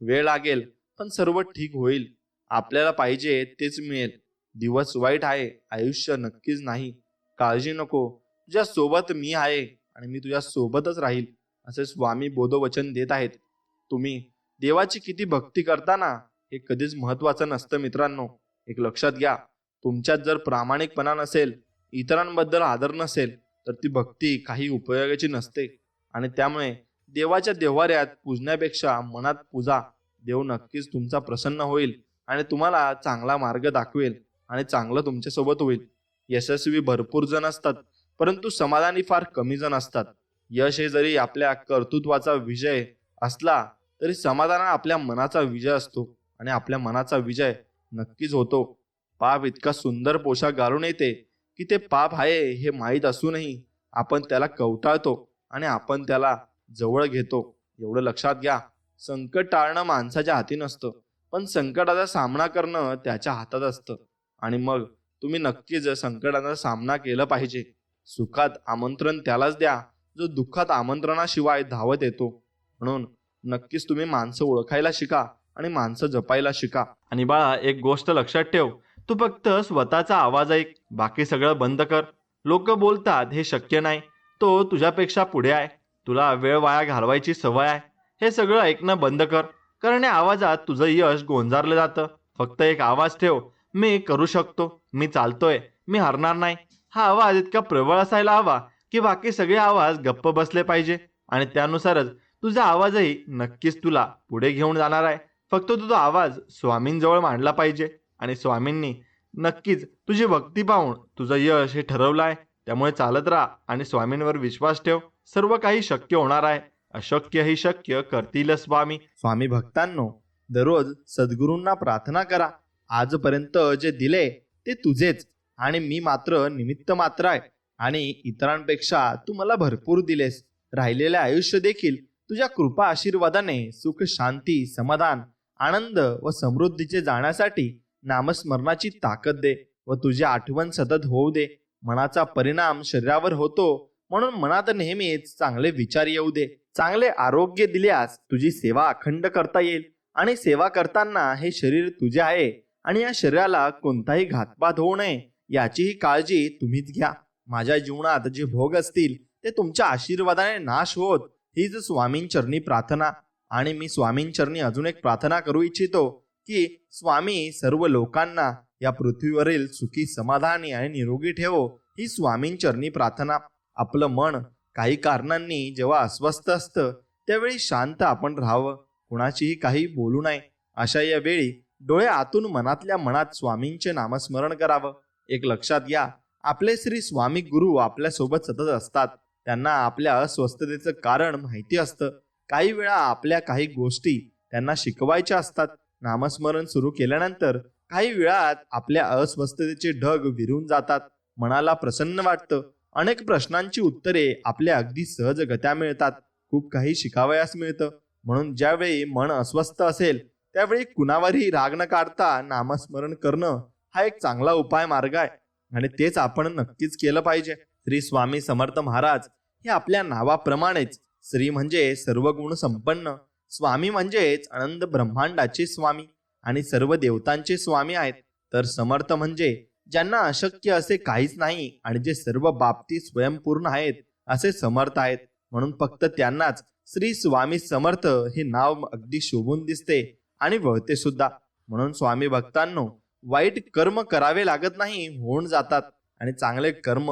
S2: वेळ लागेल पण सर्व ठीक होईल. आपल्याला पाहिजे तेच मिळेल. दिवस वाईट आहे, आयुष्य नक्कीच नाही. काळजी नको, तुझ्या सोबत मी आहे आणि मी तुझ्या सोबतच राहील, असे स्वामी बोधवचन देत आहेत. तुम्ही देवाची किती भक्ती करता ना, हे कधीच महत्वाचं नसतं मित्रांनो. एक लक्षात घ्या, तुमच्यात जर प्रामाणिकपणा नसेल, इतरांबद्दल आदर नसेल तर ती भक्ती काही उपयोगाची नसते. आणि त्यामुळे देवाच्या देव्हाऱ्यात पूजण्यापेक्षा मनात पूजा. देव नक्कीच तुमचा प्रसन्न होईल आणि तुम्हाला चांगला मार्ग दाखवेल आणि चांगलं तुमच्यासोबत होईल. यशस्वी भरपूर जण असतात, परंतु समाधानी फार कमी जण असतात. यश हे जरी आपल्या कर्तृत्वाचा विजय असला तरी समाधान आपल्या मनाचा विजय असतो आणि आपल्या मनाचा विजय नक्कीच होतो. पाप इतका सुंदर पोशाख घालून येते की ते पाप आहे हे माहीत असूनही आपण त्याला कवटाळतो आणि आपण त्याला जवळ घेतो. एवढं लक्षात घ्या, संकट टाळणं माणसाच्या हाती नसतं, पण संकटाचा सामना करणं त्याच्या हातात असतं. आणि मग तुम्ही नक्कीच संकटाचा सामना केला पाहिजे. सुखात आमंत्रण त्यालाच द्या जो दुःखात आमंत्रणाशिवाय धावत येतो. म्हणून नक्कीच तुम्ही माणसं ओळखायला शिका आणि माणसं जपायला शिका.
S1: आणि बाळा, एक गोष्ट लक्षात ठेव, तू फक्त स्वतःचा आवाज ऐक, बाकी सगळं बंद कर. लोक बोलतात हे शक्य नाही, तो तुझ्यापेक्षा पुढे आहे, तुला वेळ वाया घालवायची सवय आहे, हे सगळं ऐकणं बंद कर. कारण या आवाजात तुझं यश गोंजारलं जातं. फक्त एक आवाज ठेव, मी करू शकतो, मी चालतोय, मी हरणार नाही. हा आवाज इतका प्रबळ असायला हवा की बाकी सगळे आवाज गप्प बसले पाहिजे. आणि त्यानुसारच तुझा आवाजही नक्कीच तुला पुढे घेऊन जाणार आहे. फक्त तुझा आवाज स्वामींजवळ मांडला पाहिजे आणि स्वामींनी नक्कीच तुझी भक्ती पाहून तुझं यश हे ठरवलं आहे. त्यामुळे चालत राहा आणि स्वामींवर विश्वास ठेव. सर्व काही शक्य होणार आहे. अशक्य ही शक्य करतीलच स्वामी.
S2: स्वामी भक्तांनो, दररोज सद्गुरूंना प्रार्थना करा, आजपर्यंत जे दिले ते तुझेच आणि मी मात्र निमित्त मात्र आहे. आणि इतरांपेक्षा तू मला भरपूर दिलेस. राहिलेले आयुष्य देखील तुझ्या कृपा आशीर्वादाने सुख, शांती, समाधान, आनंद व समृद्धीचे जाण्यासाठी नामस्मरणाची ताकद दे व तुझी आठवण सतत होऊ दे. मनाचा परिणाम शरीरावर होतो, म्हणून मनात नेहमीच चांगले विचार येऊ दे. चांगले आरोग्य दिल्यास तुझी सेवा अखंड करता येईल. आणि सेवा करताना हे शरीर तुझे आहे आणि या शरीराला कोणताही घातपात होऊ नये याचीही काळजी तुम्हीच घ्या. माझ्या जीवनात जे भोग असतील ते तुमच्या आशीर्वादाने नाश होत, हीच स्वामींचरणी प्रार्थना. आणि मी स्वामींचरणी अजून एक प्रार्थना करू इच्छितो की स्वामी सर्व लोकांना या पृथ्वीवरील सुखी, समाधानी आणि निरोगी ठेवो. ही स्वामींचरणी प्रार्थना. आपलं मन काही कारणांनी जेव्हा अस्वस्थ असतं त्यावेळी शांत आपण राहावं, कुणाचीही काही बोलू नये. अशा या वेळी डोळे आतून मनातल्या मनात स्वामींचे नामस्मरण करावं. एक लक्षात घ्या, आपले श्री स्वामी गुरु आपल्या सोबत सतत असतात. त्यांना आपल्या अस्वस्थतेचं कारण माहिती असतं. काही वेळा आपल्या काही गोष्टी त्यांना शिकवायच्या असतात. नामस्मरण सुरू केल्यानंतर काही वेळात आपल्या अस्वस्थतेचे ढग विरून जातात. मनाला प्रसन्न वाटतं. अनेक प्रश्नांची उत्तरे आपल्या अगदी सहजगत्या मिळतात. खूप काही शिकावयास मिळतं. म्हणून ज्यावेळी मन अस्वस्थ असेल त्यावेळी कुणावरही राग न काढता नामस्मरण करणं हा एक चांगला उपाय मार्ग आहे आणि तेच आपण नक्कीच केलं पाहिजे. श्री स्वामी समर्थ महाराज हे आपल्या नावाप्रमाणेच श्री म्हणजे सर्व गुण संपन्न, स्वामी म्हणजेच अनंत ब्रह्मांडाचे स्वामी आणि सर्व देवतांचे स्वामी आहेत. तर समर्थ म्हणजे ज्यांना अशक्य असे काहीच नाही आणि जे सर्व बाबतीत स्वयंपूर्ण आहेत असे समर्थ आहेत. म्हणून फक्त त्यांनाच श्री स्वामी समर्थ हे नाव अगदी शोभून दिसते आणि वळते सुद्धा. म्हणून स्वामी भक्तांनो, वाईट कर्म करावे लागत नाही, होऊन जातात. आणि चांगले कर्म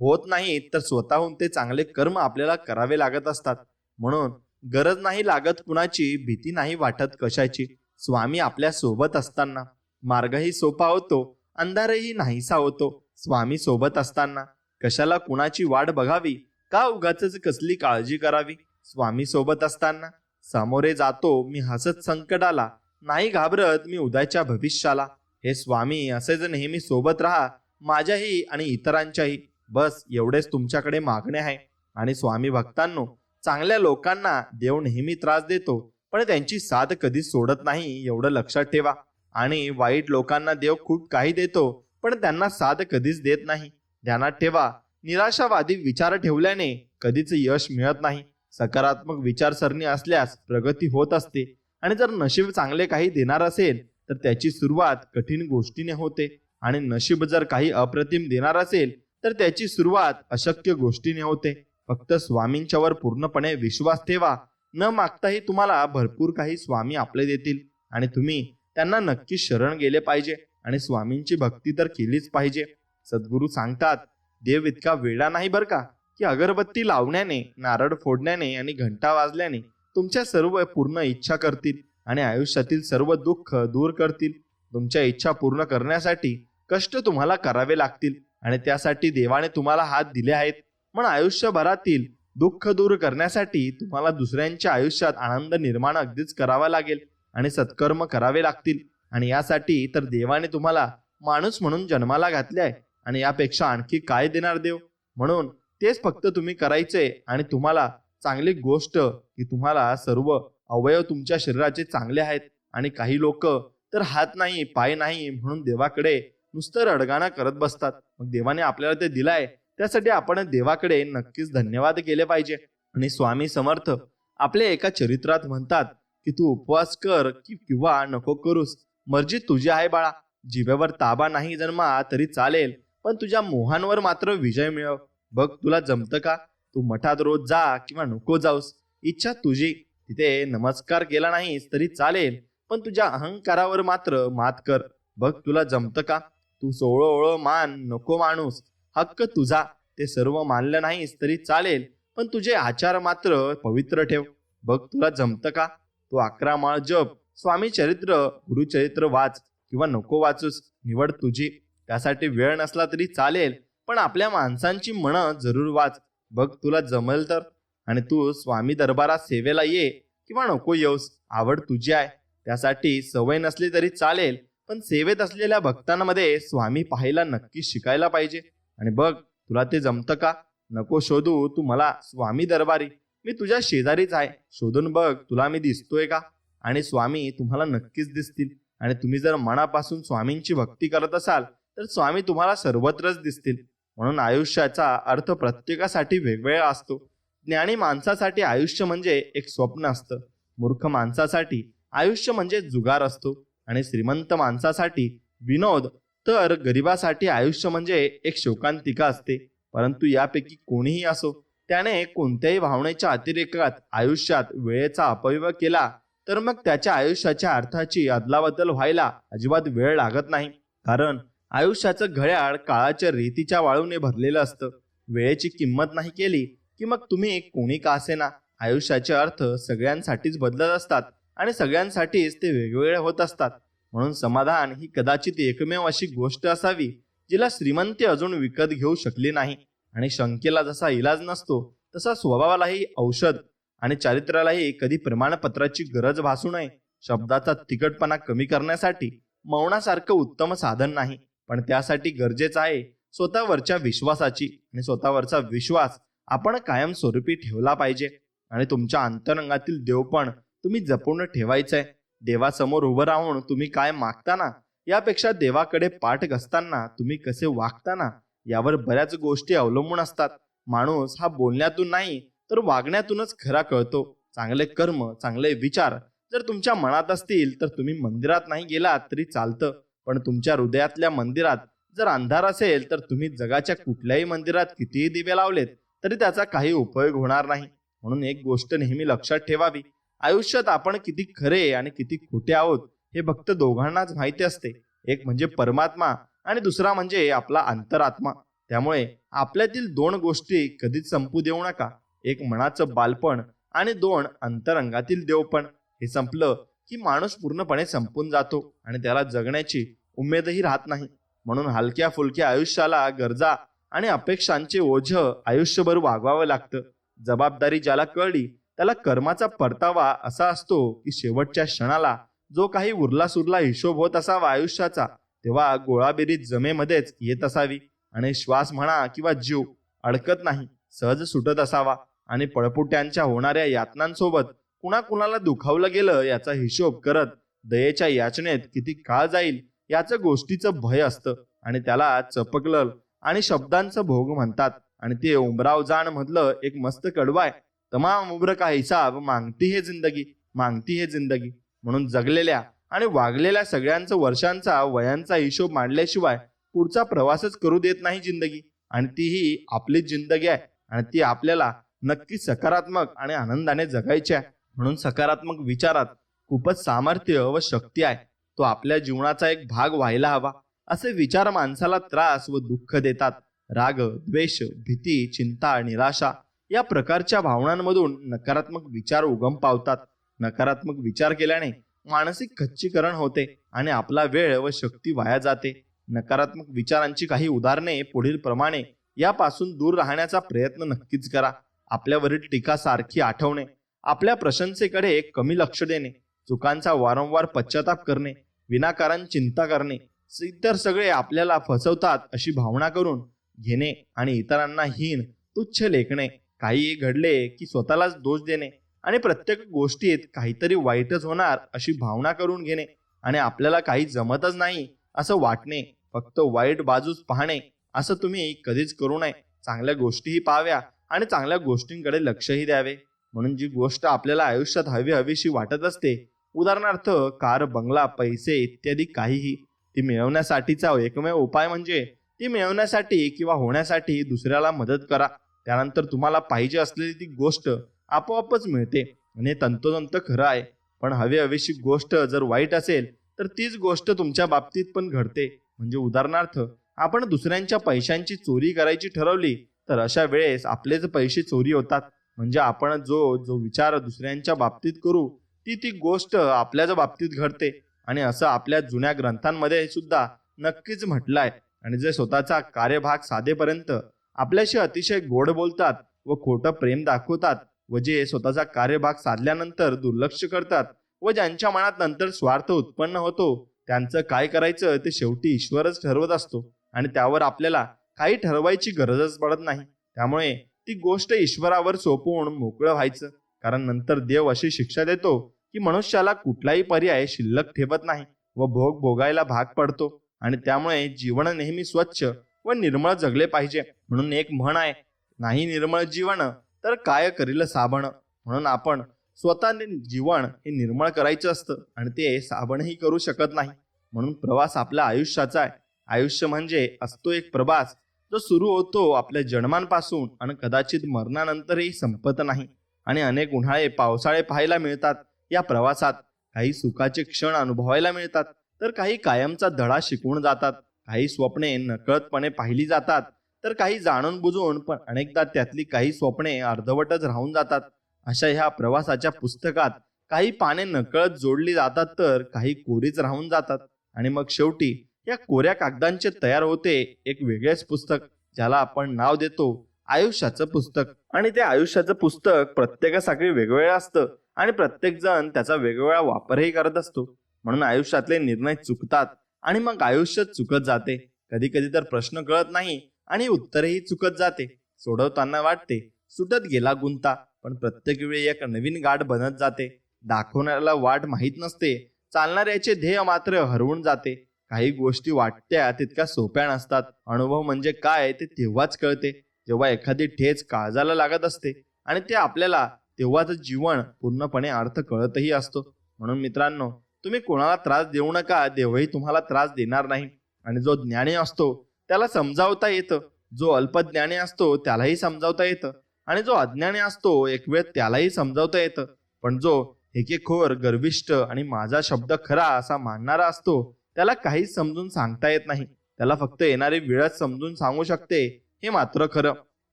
S2: होत नाही तर स्वतःहून ते चांगले कर्म आपल्याला करावे लागत असतात. म्हणून गरज नाही लागत कुणाची, भीती नाही वाटत कशाची. स्वामी आपल्या सोबत असताना मार्गही सोपा होतो, अंधारही नाहीसा होतो. स्वामी सोबत असताना कशाला कुणाची वाट बघावी, का उगाचच कसली काळजी करावी. स्वामी सोबत असताना सामोरे जातो मी हसत संकटाला, नाही घाबरत मी उद्याच्या भविष्याला. हे स्वामी असेच नेहमी सोबत राहा, माझ्याही आणि इतरांच्याही. बस एवढेच तुमच्याकडे मागणे आहे. आणि स्वामी भक्तांनो, चांगल्या लोकांना देव नेहमी त्रास देतो, पण त्यांची साथ कधीच सोडत नाही, एवढं लक्षात ठेवा. आणि वाईट लोकांना देव खूप काही देतो, पण त्यांना साथ कधीच देत नाही. ध्यानात ठेवा, निराशावादी विचार ठेवल्याने कधीच यश मिळत नाही. सकारात्मक विचारसरणी असल्यास प्रगती होत असते. आणि जर नशीब चांगले काही देणार असेल तर त्याची सुरुवात कठीण गोष्टीने होते. आणि नशीब जर काही अप्रतिम देणार असेल तर त्याची सुरुवात अशक्य गोष्टीने होते. फक्त स्वामींच्यावर पूर्णपणे विश्वास ठेवा. न मागताही तुम्हाला भरपूर काही स्वामी आपले देतील आणि तुम्ही त्यांना नक्की शरण गेले पाहिजे आणि स्वामींची भक्ती तर केलीच पाहिजे. सद्गुरू सांगतात, देव इतका वेडा नाही बरं का, की अगरबत्ती लावण्याने, नारळ फोडण्याने आणि घंटा वाजल्याने तुमच्या सर्व पूर्ण इच्छा करतील आणि आयुष्यातील सर्व दुःख दूर करतील. तुमच्या इच्छा पूर्ण करण्यासाठी कष्ट तुम्हाला करावे लागतील आणि त्यासाठी देवाने तुम्हाला हात दिले आहेत. पण आयुष्यभरातील दुःख दूर करण्यासाठी तुम्हाला दुसऱ्यांच्या आयुष्यात आनंद निर्माण अगदीच करावा लागेल आणि सत्कर्म करावे लागतील. आणि यासाठी तर देवाने तुम्हाला माणूस म्हणून जन्माला घातले आहे आणि यापेक्षा आणखी काय देणार देव. म्हणून तेच फक्त तुम्ही करायचे आणि तुम्हाला चांगली गोष्ट की तुम्हाला सर्व अवयव तुमच्या शरीराचे चांगले आहेत. आणि काही लोक तर हात नाही पाय नाही म्हणून देवाकडे नुसतं रडगाणं करत बसतात. मग देवाने आपल्याला ते दिलाय त्यासाठी आपण देवाकडे नक्कीच धन्यवाद केले पाहिजे. आणि स्वामी समर्थ आपल्या एका चरित्रात म्हणतात की तू उपवास कर किंवा नको करूस, मर्जी तुझी आहे बाळा. जिभेवर ताबा नाही जन्मा तरी चालेल, पण तुझ्या मोहांवर मात्र विजय मिळव. बघ तुला जमतं का? तू मठात रोज जा किंवा नको जाऊस, इच्छा तुझी. तिथे नमस्कार केला नाहीस तरी चालेल, पण तुझ्या अहंकारावर मात्र मात कर. बघ तुला जमतं का? तू सोळो मान नको माणूस, हक्क तुझा. ते सर्व मानलं नाहीस तरी चालेल, पण तुझे आचार मात्र पवित्र ठेव. बघ तुला जमतं का? तू 11 माळ जप, स्वामी चरित्र गुरुचरित्र वाच किंवा नको वाचूस, निवड तुझी. त्यासाठी वेळ नसला तरी चालेल, पण आपल्या माणसांची मनं जरूर वाच. बघ तुला जमेल तर. आणि तू स्वामी दरबारात सेवेला ये किंवा नको येऊस, आवड तुझी आहे. त्यासाठी सवय नसली तरी चालेल, पण सेवेत असलेल्या भक्तांमध्ये स्वामी पाहायला नक्की शिकायला पाहिजे. आणि बघ तुला ते जमतं का? नको शोधू तू मला स्वामी दरबारी, मी तुझ्या शेजारीच आहे. शोधून बघ तुला मी दिसतोय का? आणि स्वामी तुम्हाला नक्कीच दिसतील. आणि तुम्ही जर मनापासून स्वामींची भक्ती करत असाल तर स्वामी तुम्हाला सर्वत्रच दिसतील. म्हणून आयुष्याचा अर्थ प्रत्येकासाठी वेगवेगळा असतो. ज्ञानी माणसासाठी आयुष्य म्हणजे एक स्वप्न असतं, मूर्ख माणसासाठी आयुष्य म्हणजे जुगार असतो, आणि श्रीमंत माणसासाठी विनोद, तर गरिबासाठी आयुष्य म्हणजे एक शोकांतिका असते. परंतु यापैकी कोणीही असो, त्याने कोणत्याही भावनेच्या अतिरेकात आयुष्यात वेळेचा अपव्यय केला तर मग त्याच्या आयुष्याच्या अर्थाची अदलाबदल व्हायला अजिबात वेळ लागत नाही. कारण आयुष्याचं घड्याळ काळाच्या रेतीच्या वाळूने भरलेलं असतं. वेळेची किंमत नाही केली की मग तुम्ही कोणी का असेना, आयुष्याचे अर्थ सगळ्यांसाठीच बदलत असतात आणि सगळ्यांसाठीच ते वेगवेगळे होत असतात. म्हणून समाधान ही कदाचित एकमेव अशी गोष्ट असावी जिला श्रीमंती अजून विकत घेऊ शकली नाही. आणि शंकेला जसा इलाज नसतो तसा स्वभावालाही औषध आणि चारित्र्यालाही कधी प्रमाणपत्राची गरज भासू नये. शब्दाचा तिखटपणा कमी करण्यासाठी मौनासारखं उत्तम साधन नाही, पण त्यासाठी गरजेचं आहे स्वतःवरच्या विश्वासाची. आणि स्वतःवरचा विश्वास आपण कायमस्वरूपी ठेवला पाहिजे. आणि तुमच्या अंतरंगातील देवपण तुम्ही जपून ठेवायचंय. देवासमोर उभं राहून तुम्ही काय मागताना यापेक्षा देवाकडे पाठ घसताना तुम्ही कसे वागताना यावर बऱ्याच गोष्टी अवलंबून असतात. माणूस हा बोलण्यातून नाही तर वागण्यातूनच खरा कळतो. चांगले कर्म, चांगले विचार जर तुमच्या मनात असतील तर तुम्ही मंदिरात नाही गेलात तरी चालतं, पण तुमच्या हृदयातल्या मंदिरात जर अंधार असेल तर तुम्ही जगाच्या कुठल्याही मंदिरात कितीही दिवे लावलेत तरी त्याचा काही उपयोग होणार नाही. म्हणून एक गोष्ट नेहमी लक्षात ठेवावी, आयुष्यात आपण किती खरे आणि किती खोटे आहोत हे फक्त दोघांनाच माहिती असते. एक म्हणजे परमात्मा आणि दुसरा म्हणजे आपला अंतरात्मा. त्यामुळे आपल्यातील दोन गोष्टी कधीच संपू देऊ नका. एक मनाचं बालपण आणि दोन अंतरंगातील देवपण. हे संपलं की माणूस पूर्णपणे संपून जातो आणि त्याला जगण्याची उमेदही राहत नाही. म्हणून हलक्या फुलक्या आयुष्याला गरजा आणि अपेक्षांचे ओझं आयुष्यभर वागवावं लागतं. जबाबदारी ज्याला कळली त्याला कर्माचा परतावा असा असतो की शेवटच्या क्षणाला जो काही उरला सुरला हिशोब होत असावा आयुष्याचा, तेव्हा गोळाबेरीज जमेमध्येच येत असावी आणि श्वास म्हणा किंवा जीव अडकत नाही, सहज सुटत असावा. आणि पळपुट्यांच्या होणाऱ्या यातनांसोबत कुणाकुणाला दुखावलं गेलं याचा हिशोब करत दयेच्या याचनेत किती काळ जाईल याचं गोष्टीचं भय असतं. आणि त्याला चपकलल आणि शब्दांचं भोग म्हणतात. आणि ते उमराव जाण मधलं एक मस्त कडवं आहे, तमाम उम्र का हिसाब मागती है जिंदगी, मागती है जिंदगी. म्हणून जगलेल्या आणि वागलेल्या सगळ्यांचं वर्षांचा वयांचा हिशोब मांडल्याशिवाय पुढचा प्रवासच करू देत नाही जिंदगी. आणि तीही आपलीच जिंदगी आहे आणि ती आपल्याला नक्की सकारात्मक आणि आनंदाने जगायची आहे. म्हणून सकारात्मक विचारात खूपच सामर्थ्य व शक्ती आहे. तो आपल्या जीवनाचा एक भाग व्हायला हवा. असे विचार माणसाला त्रास व दुःख देतात. राग, द्वेष, भीती, चिंता, निराशा या प्रकारच्या भावनांमधून नकारात्मक विचार उगम पावतात. नकारात्मक विचार केल्याने मानसिक खच्चीकरण होते आणि आपला वेळ व शक्ती वाया जाते. नकारात्मक विचारांची काही उदाहरणे पुढील प्रमाणे. यापासून दूर राहण्याचा प्रयत्न नक्कीच करा. आपल्यावरील टीका सारखी आठवणे, आपल्या प्रशंसेकडे कमी लक्ष देणे, चुकांचा वारंवार पश्चाताप करणे, विनाकारण चिंता करणे, इतर सगळे आपल्याला फसवतात अशी भावना करून घेणे आणि इतरांना हीन तुच्छ लेखणे, काही घडले की स्वतःलाच दोष देणे आणि प्रत्येक गोष्टीत काहीतरी वाईटच होणार अशी भावना करून घेणे आणि आपल्याला काही जमतच नाही असं वाटणे, फक्त वाईट बाजूच पाहणे, असं तुम्ही कधीच करू नये. चांगल्या गोष्टीही पाहाव्या आणि चांगल्या गोष्टींकडे लक्षही द्यावे. म्हणून जी गोष्ट आपल्याला आयुष्यात हवीशी वाटत असते, उदाहरणार्थ कार, बंगला, पैसे इत्यादी काहीही, ती मिळवण्यासाठीचा एकमेव उपाय म्हणजे ती मिळवण्यासाठी किंवा होण्यासाठी दुसऱ्याला मदत करा. त्यानंतर तुम्हाला पाहिजे असलेली ती गोष्ट आपोआपच मिळते आणि हे तंतोतंत खरं आहे. पण हवीशी गोष्ट जर वाईट असेल तर तीच गोष्ट तुमच्या बाबतीत पण घडते. म्हणजे उदाहरणार्थ आपण दुसऱ्यांच्या पैशांची चोरी करायची ठरवली तर अशा वेळेस आपलेच पैसे चोरी होतात. म्हणजे आपण जो जो विचार दुसऱ्यांच्या बाबतीत करू ती गोष्ट आपल्याच बाबतीत घडते. आणि असं आपल्या जुन्या ग्रंथांमध्ये सुद्धा नक्कीच म्हटलं आहे. आणि जे स्वतःचा कार्यभाग साधेपर्यंत आपल्याशी अतिशय गोड बोलतात व खोटं प्रेम दाखवतात व जे स्वतःचा कार्यभाग साधल्यानंतर दुर्लक्ष करतात व ज्यांच्या मनात नंतर स्वार्थ उत्पन्न होतो, त्यांचं काय करायचं ते शेवटी ईश्वरच ठरवत असतो आणि त्यावर आपल्याला काही ठरवायची गरजच पडत नाही. त्यामुळे ती गोष्ट ईश्वरावर सोपवून मोकळं व्हायचं, कारण नंतर देव अशी शिक्षा देतो की मनुष्याला कुठलाही पर्याय शिल्लक ठेवत नाही व भोग भोगायला भाग पडतो. आणि त्यामुळे जीवन नेहमी स्वच्छ व निर्मळ जगले पाहिजे. म्हणून एक म्हण आहे, नाही निर्मळ जीवन तर काय करील साबण. म्हणून आपण स्वतःने जीवन हे निर्मळ करायचं असतं आणि ते साबणही करू शकत नाही. म्हणून प्रवास आपल्या आयुष्याचा आहे. आयुष्य म्हणजे असतो एक प्रवास जो सुरू होतो आपल्या जन्मांपासून आणि कदाचित मरणानंतरही संपत नाही. आणि अनेक उन्हाळे पावसाळे पाहायला मिळतात या प्रवासात. काही सुखाचे क्षण अनुभवायला मिळतात तर काही कायमचा धडा शिकवून जातात. काही स्वप्ने नकळतपणे पाहिली जातात तर काही जाणून बुजून, पण अनेकदा त्यातली काही स्वप्ने अर्धवटच राहून जातात. अशा ह्या प्रवासाच्या पुस्तकात काही पाने नकळत जोडली जातात तर काही कोरीच राहून जातात. आणि मग शेवटी या कोऱ्या कागदांचे तयार होते एक वेगळेच पुस्तक, ज्याला आपण नाव देतो आयुष्याचं पुस्तक. आणि ते आयुष्याचं पुस्तक प्रत्येकासाठी वेगवेगळं असतं आणि प्रत्येक जण त्याचा वेगवेगळा वापरही करत असतो. म्हणून आयुष्यातले निर्णय चुकतात आणि मग आयुष्य चुकत जाते. कधी कधी तर प्रश्न कळत नाही आणि उत्तरही चुकत जाते. सोडवताना वाटते सुटत गेला गुंता, पण प्रत्येक वेळी एक नवीन गाठ बनत जाते. दाखवणाऱ्याला वाट माहीत नसते, चालणाऱ्याचे ध्येय मात्र हरवून जाते. काही गोष्टी वाटत्या तितक्या सोप्या नसतात. अनुभव म्हणजे काय ते तेव्हाच कळते जेव्हा एखादी ठेच काळजाला लागत असते आणि ते आपल्याला तेव्हाच जीवन पूर्णपणे अर्थ कळतही असतो. म्हणून मित्रांनो, तुम्ही कोणाला त्रास देऊ नका, देवही तुम्हाला त्रास देणार नाही. आणि जो ज्ञानी असतो त्याला समजावता येतं, जो अल्पज्ञानी असतो त्यालाही समजावता येतं आणि जो अज्ञानी असतो एक वेळ त्यालाही समजावता येतं. पण जो हेकेखोर, गर्विष्ठ आणि माझा शब्द खरा असा मानणारा असतो त्याला काहीच समजून सांगता येत नाही. त्याला फक्त येणारी वेळच समजून सांगू शकते, हे मात्र खरं.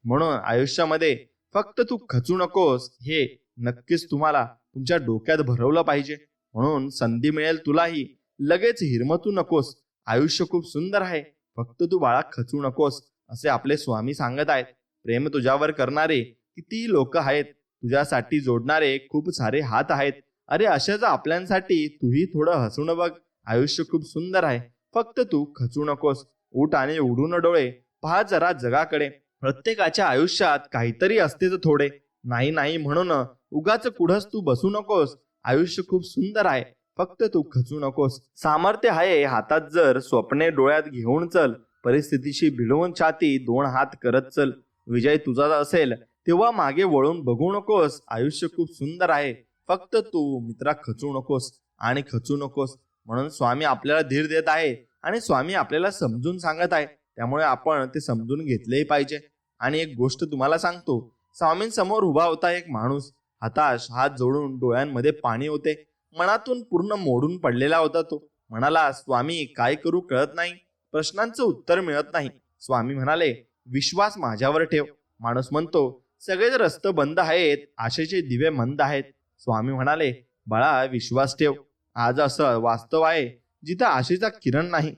S2: म्हणून आयुष्यामध्ये फक्त तू खचू नकोस हे नक्कीच तुम्हाला तुमच्या डोक्यात भरवलं पाहिजे. म्हणून संधी मिळेल तुलाही, लगेच हिरमतू नकोस. आयुष्य खूप सुंदर आहे, फक्त तू बाळा खचू नकोस, असे आपले स्वामी सांगत आहेत. प्रेम तुझ्यावर करणारे किती लोक आहेत, तुझ्यासाठी जोडणारे खूप सारे हात आहेत. अरे अशाच आपल्यांसाठी तूही थोडं हसून बघ. आयुष्य खूप सुंदर आहे, फक्त तू खचू नकोस. उठ आणि उडून डोळे पहा जरा जगाकडे. प्रत्येकाच्या आयुष्यात काहीतरी असतेच थोडे. नाही नाही म्हणून उगाच कुढच तू बसू नकोस. आयुष्य खूप सुंदर आहे, फक्त तू खचू नकोस. सामर्थ्य आहे हातात जर, स्वप्ने डोळ्यात घेऊन चल. परिस्थितीशी भिडवून छाती 2 हात करत चल. विजय तुझा असेल तेव्हा मागे वळून बघू नकोस. आयुष्य खूप सुंदर आहे, फक्त तू मित्रा खचू नकोस आणि खचू नकोस. म्हणून स्वामी आपल्याला धीर देत आहे आणि स्वामी आपल्याला समजून सांगत आहे. त्यामुळे आपण ते समजून घेतलेही पाहिजे. आणि एक गोष्ट तुम्हाला सांगतो, स्वामींसमोर उभा होता एक माणूस. हताश, हात जोडून डोळ्यांमध्ये पाणी होते. मनातून पूर्ण मोडून पडलेला होता तो. म्हणाला, स्वामी काय करू कळत नाही, प्रश्नांचं उत्तर मिळत नाही. स्वामी म्हणाले, विश्वास माझ्यावर ठेव. माणूस म्हणतो, सगळेच रस्ते बंद आहेत, आशेचे दिवे मंद आहेत. स्वामी म्हणाले, बाळा विश्वास ठेव. आज असं वास्तव आहे जिथं आशेचा किरण नाही.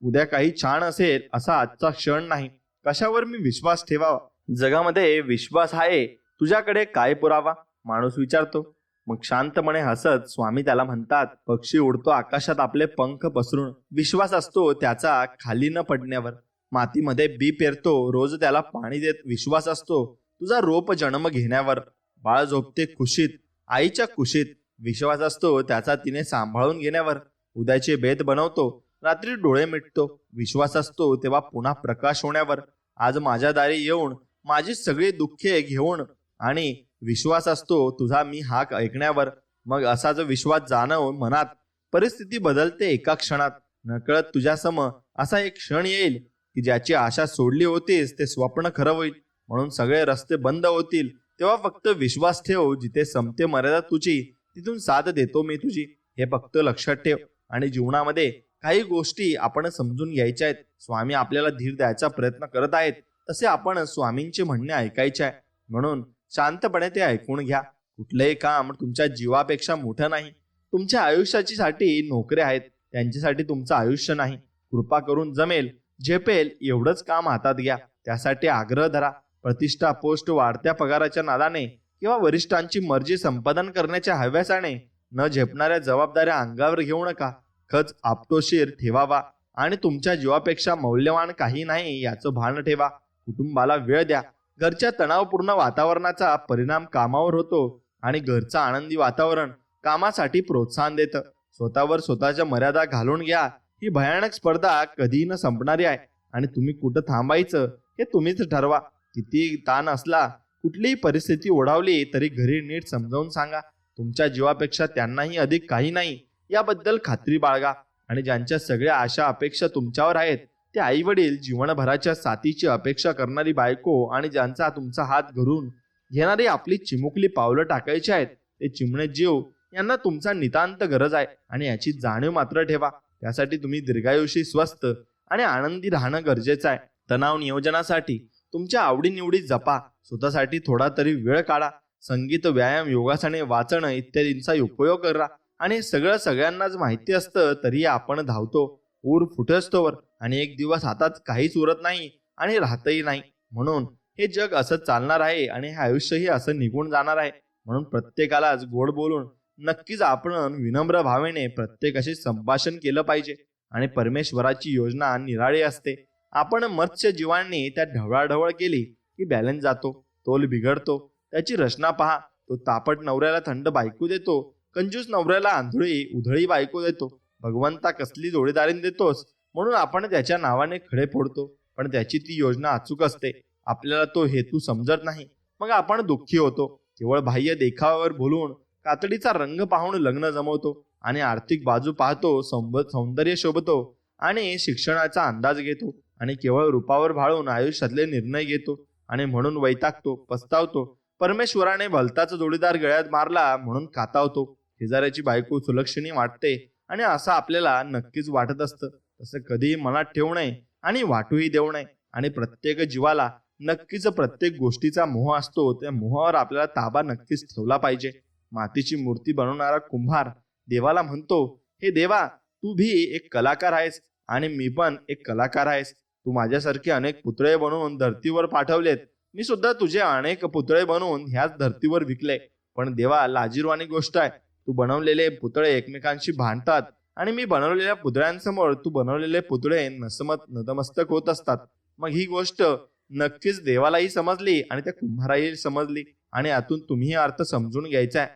S2: उद्या काही छान असेल असा आजचा क्षण नाही. कशावर मी विश्वास ठेवावा? जगामध्ये विश्वास आहे, तुझ्याकडे काय पुरावा? माणूस विचारतो. मग शांतपणे हसत स्वामी त्याला म्हणतात, पक्षी उडतो आकाशात आपले पंख पसरून. विश्वास असतो त्याचा खाली न पडण्यावर. मातीमध्ये बी पेरतो, रोज त्याला पाणी देत विश्वास असतो तुझा रोप जन्म घेण्यावर. बाळ झोपते खुशीत, आईच्या कुशीत, विश्वास असतो त्याचा तिने सांभाळून घेण्यावर. उद्याचे बेत बनवतो, रात्री डोळे मिटतो, विश्वास असतो तेव्हा पुन्हा प्रकाश होण्यावर. आज माझ्या दारी येऊन माझी सगळी दुःखे घेऊन, आणि विश्वास असतो तुझा मी हाक ऐकण्यावर. मग असाच विश्वास जाणव मनात, परिस्थिती बदलते एका क्षणात. नकळत तुझ्या सम असा एक क्षण येईल की ज्याची आशा सोडली होतीस ते स्वप्न खरं होईल. म्हणून सगळे रस्ते बंद होतील तेव्हा फक्त विश्वास ठेव. जिथे संपते मर्यादा तुझी तिथून साथ देतो मी तुझी. हे फक्त लक्षात ठेव. आणि जीवनामध्ये काही गोष्टी आपण समजून घ्यायच्या आहेत. स्वामी आपल्याला धीर द्यायचा प्रयत्न करत आहेत, तसे आपण स्वामींचे म्हणणे ऐकायचे आहे. म्हणून शांतपणे ते ऐकून घ्या. कुठलंही काम तुमच्या जीवापेक्षा मोठं नाही. तुमच्या आयुष्याची साठी नोकऱ्या आहेत, त्यांच्यासाठी तुमचं आयुष्य नाही. कृपा करून जमेल झेपेल एवढंच काम हातात घ्या. त्यासाठी आग्रह धरा. प्रतिष्ठा, पोस्ट, वाढत्या पगाराच्या नादाने किंवा वरिष्ठांची मर्जी संपादन करण्याच्या हव्यासाने न झेपणाऱ्या जबाबदाऱ्या अंगावर घेऊ नका. खच आपटोशीर ठेवावा आणि तुमच्या जीवापेक्षा मौल्यवान काही नाही याचं भान ठेवा. कुटुंबाला वेळ द्या. घरच्या तणावपूर्ण वातावरणाचा परिणाम कामावर होतो आणि घरचं आनंदी वातावरण कामासाठी प्रोत्साहन देतं. स्वतःवर स्वतःच्या मर्यादा घालून घ्या. ही भयानक स्पर्धा कधीही न संपणारी आहे आणि तुम्ही कुठं थांबायचं हे तुम्हीच ठरवा. किती ताण असला, कुठलीही परिस्थिती ओढावली तरी घरी नीट समजावून सांगा. तुमच्या जीवापेक्षा त्यांनाही अधिक काही नाही याबद्दल खात्री बाळगा. आणि ज्यांच्या सगळ्या आशा अपेक्षा तुमच्यावर आहेत ते आई वडील, जीवनभराच्या साथीची अपेक्षा करणारी बायको आणि ज्यांचा तुमचा हात धरून घेणारी आपली चिमुकली पावलं टाकायची आहेत ते चिमणे जीव यांना तुमचा नितांत गरज आहे. आणि याची जाणीव मात्र ठेवा. त्यासाठी तुम्ही दीर्घायुषी, स्वस्थ आणि आनंदी राहणं गरजेचं आहे. तणाव नियोजनासाठी तुमच्या आवडीनिवडी जपा. स्वतःसाठी थोडा तरी वेळ काढा. संगीत, व्यायाम, योगासने, वाचणं इत्यादींचा उपयोग करा. आणि हे सगळं सगळ्यांनाच माहिती असतं तरी आपण धावतो. ऊर फुटस्तोवर आणि एक दिवस हातात काहीच उरत नाही आणि राहतही नाही. म्हणून हे जग असं चालणार आहे आणि हे आयुष्यही असं निघून जाणार आहे. म्हणून प्रत्येकालाच गोड बोलून नक्कीच आपण विनम्र भावेने प्रत्येकाशी संभाषण केलं पाहिजे. आणि परमेश्वराची योजना निराळी असते. आपण मत्स्य जीवांनी त्या ढवळाढवळ केली की बॅलन्स जातो, तोल बिघडतो. त्याची रचना पहा. तो तापट नवऱ्याला थंड बायको देतो, कंजूस नवऱ्याला आंधळी उधळी बायको देतो. भगवंता कसली जोडीदारीन देतोस म्हणून आपण त्याच्या नावाने खडे फोडतो, पण त्याची ती योजना अचूक असते. आपल्याला तो हेतू समजत नाही, मग आपण दुःखी होतो. केवळ बाह्य देखाव्यावर बोलून, कातडीचा रंग पाहून लग्न जमवतो आणि आर्थिक बाजू पाहतो, सौंदर्य शोभतो आणि शिक्षणाचा अंदाज घेतो आणि केवळ रूपावर भाळून आयुष्यातले निर्णय घेतो आणि म्हणून वैतागतो, पस्तावतो. परमेश्वराने भलताच जोडीदार गळ्यात मारला म्हणून कातावतो. शेजाऱ्याची बायको सुलक्षणी वाटते आणि असं आपल्याला नक्कीच वाटत असतं. तसं कधीही मनात ठेवू नये आणि वाटूही देऊ नये. आणि प्रत्येक जीवाला नक्कीच प्रत्येक गोष्टीचा मोह असतो. त्या मोहावर आपल्याला ताबा नक्कीच ठेवला पाहिजे. मातीची मूर्ती बनवणारा कुंभार देवाला म्हणतो, हे देवा, तू भी एक कलाकार आहेस आणि मी पण एक कलाकार आहेस. तू माझ्यासारखे अनेक पुतळे बनवून धर्तीवर पाठवलेत. मी सुद्धा तुझे अनेक पुतळे बनवून ह्याच धर्तीवर विकले. पण देवा, लाजिरवाणी गोष्ट आहे, तू बनवलेले पुतळे एकमेकांशी भांडतात आणि मी बनवलेल्या पुतळ्यांसमोर तू बनवलेले पुतळे नतमस्तक होत असतात. मग ही गोष्ट नक्कीच देवालाही समजली आणि त्या कुंभाराही समजली आणि यातून तुम्ही अर्थ समजून घ्यायचा आहे.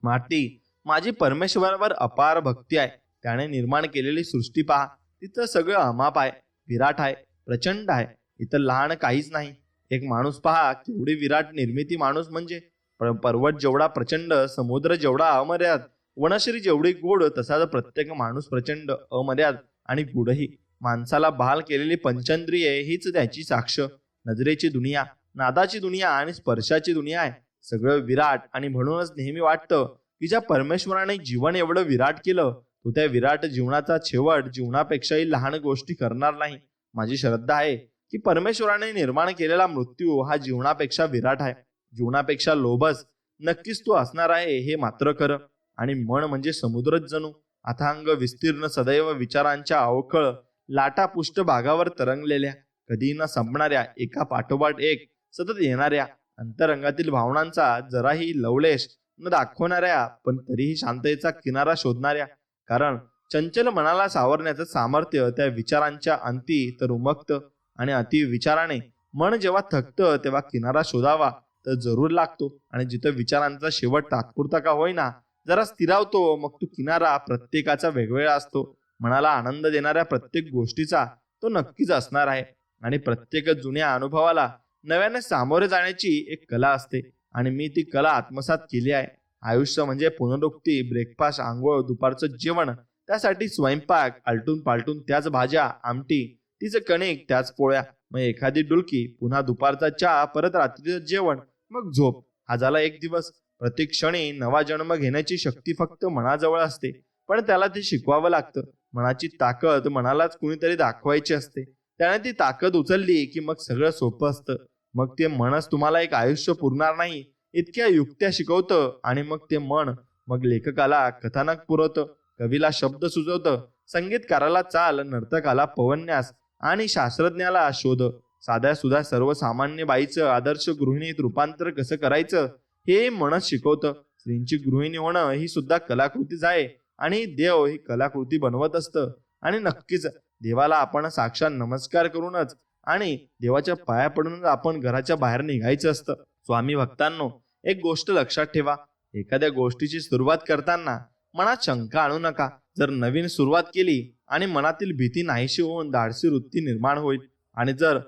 S2: माती, माझी परमेश्वरावर अपार भक्ती आहे. त्याने निर्माण केलेली सृष्टी पहा. तिथं सगळं अमाप आहे, विराट आहे, प्रचंड आहे. इथं लहान काहीच नाही. एक माणूस पहा, केवढी विराट निर्मिती माणूस म्हणजे. पर्वत जेवढा प्रचंड, समुद्र जेवढा अमर्याद, वनश्री जेवढी गोड, तसाच प्रत्येक माणूस प्रचंड, अमर्याद आणि गुढही. माणसाला बहाल केलेली पंचेंद्रिये हीच त्याची साक्ष. नजरेची दुनिया, नादाची दुनिया आणि स्पर्शाची दुनिया आहे. सगळं विराट. आणि म्हणूनच नेहमी वाटतं की ज्या परमेश्वराने जीवन एवढं विराट केलं, तो त्या विराट जीवनाचा शेवट जीवनापेक्षाही लहान गोष्टी करणार नाही. माझी श्रद्धा आहे की परमेश्वराने निर्माण केलेला मृत्यू हा जीवनापेक्षा विराट आहे. जीवनापेक्षा लोभस नक्कीच तो असणार आहे, हे मात्र खरं. आणि मन म्हणजे समुद्रच जणू. अथांग विस्तीर्ण, सदैव विचारांच्या अवखळ लाटा पृष्ठभागावर तरंगलेल्या, कधी न संपणाऱ्या, एका पाठोपाठ एक सतत येणाऱ्या, अंतरंगातील भावनांचा जराही लवलेश न दाखवणाऱ्या, पण तरीही शांततेचा किनारा शोधणाऱ्या. कारण चंचल मनाला सावरण्याचं सामर्थ्य त्या विचारांच्या अंती तर उमगतं. आणि अति विचाराने मन जेव्हा थकतं तेव्हा किनारा शोधावा तर जरूर लागतो. आणि जिथं विचारांचा शेवट तात्पुरता का होईना जरा स्थिरावतो, मग तो किनारा प्रत्येकाचा वेगवेगळा असतो. मनाला आनंद देणाऱ्या प्रत्येक गोष्टीचा तो नक्कीच असणार आहे. आणि प्रत्येक जुन्या अनुभवाला नव्याने सामोरे जाण्याची एक कला असते आणि मी ती कला आत्मसात केली आहे. आयुष्य म्हणजे पुनरुक्ती, ब्रेकफास्ट, आंघोळ, दुपारचं जेवण, त्यासाठी स्वयंपाक, आलटून पालटून त्याच भाज्या, आमटी, तीच कणिक, त्याच पोळ्या, मग एखादी डुलकी, पुन्हा दुपारचा चहा, परत रात्रीचं जेवण, मग झोप. हा झाला एक दिवस. प्रत्येक क्षणी नवा जन्म घेण्याची शक्ती फक्त मनाजवळ असते, पण त्याला ते शिकवावं लागतं. मनाची ताकद मनालाच कुणीतरी दाखवायची असते. त्याने ती ताकद उचलली की मग सगळं सोपं असतं. मग ते मनच तुम्हाला एक आयुष्य पुरणार नाही इतक्या युक्त्या शिकवतं. आणि मग ते मन मग लेखकाला कथानक पुरवतं, कवीला शब्द सुचवतं, संगीतकाराला चाल, नर्तकाला पवन्यास आणि शास्त्रज्ञाला शोध. साध्या सुद्धा सर्वसामान्य बाईचं आदर्श गृहिणीत रूपांतर कसं करायचं हे मनच शिकवतं. स्त्रींची गृहिणी होणं ही सुद्धा कलाकृतीच आहे आणि देव ही कलाकृती बनवत असतं. आणि नक्कीच देवाला आपण साक्षात नमस्कार करूनच आणि देवाच्या पाया पडूनच आपण घराच्या बाहेर निघायचं असतं. स्वामी भक्तांनो, एक गोष्ट लक्षात ठेवा, एखाद्या गोष्टीची सुरुवात करताना मनात शंका आणू नका. जर नवीन सुरुवात केली आणि मनातील भीती नाहीशी होऊन धाडसी वृत्ती निर्माण होईल. आणि जर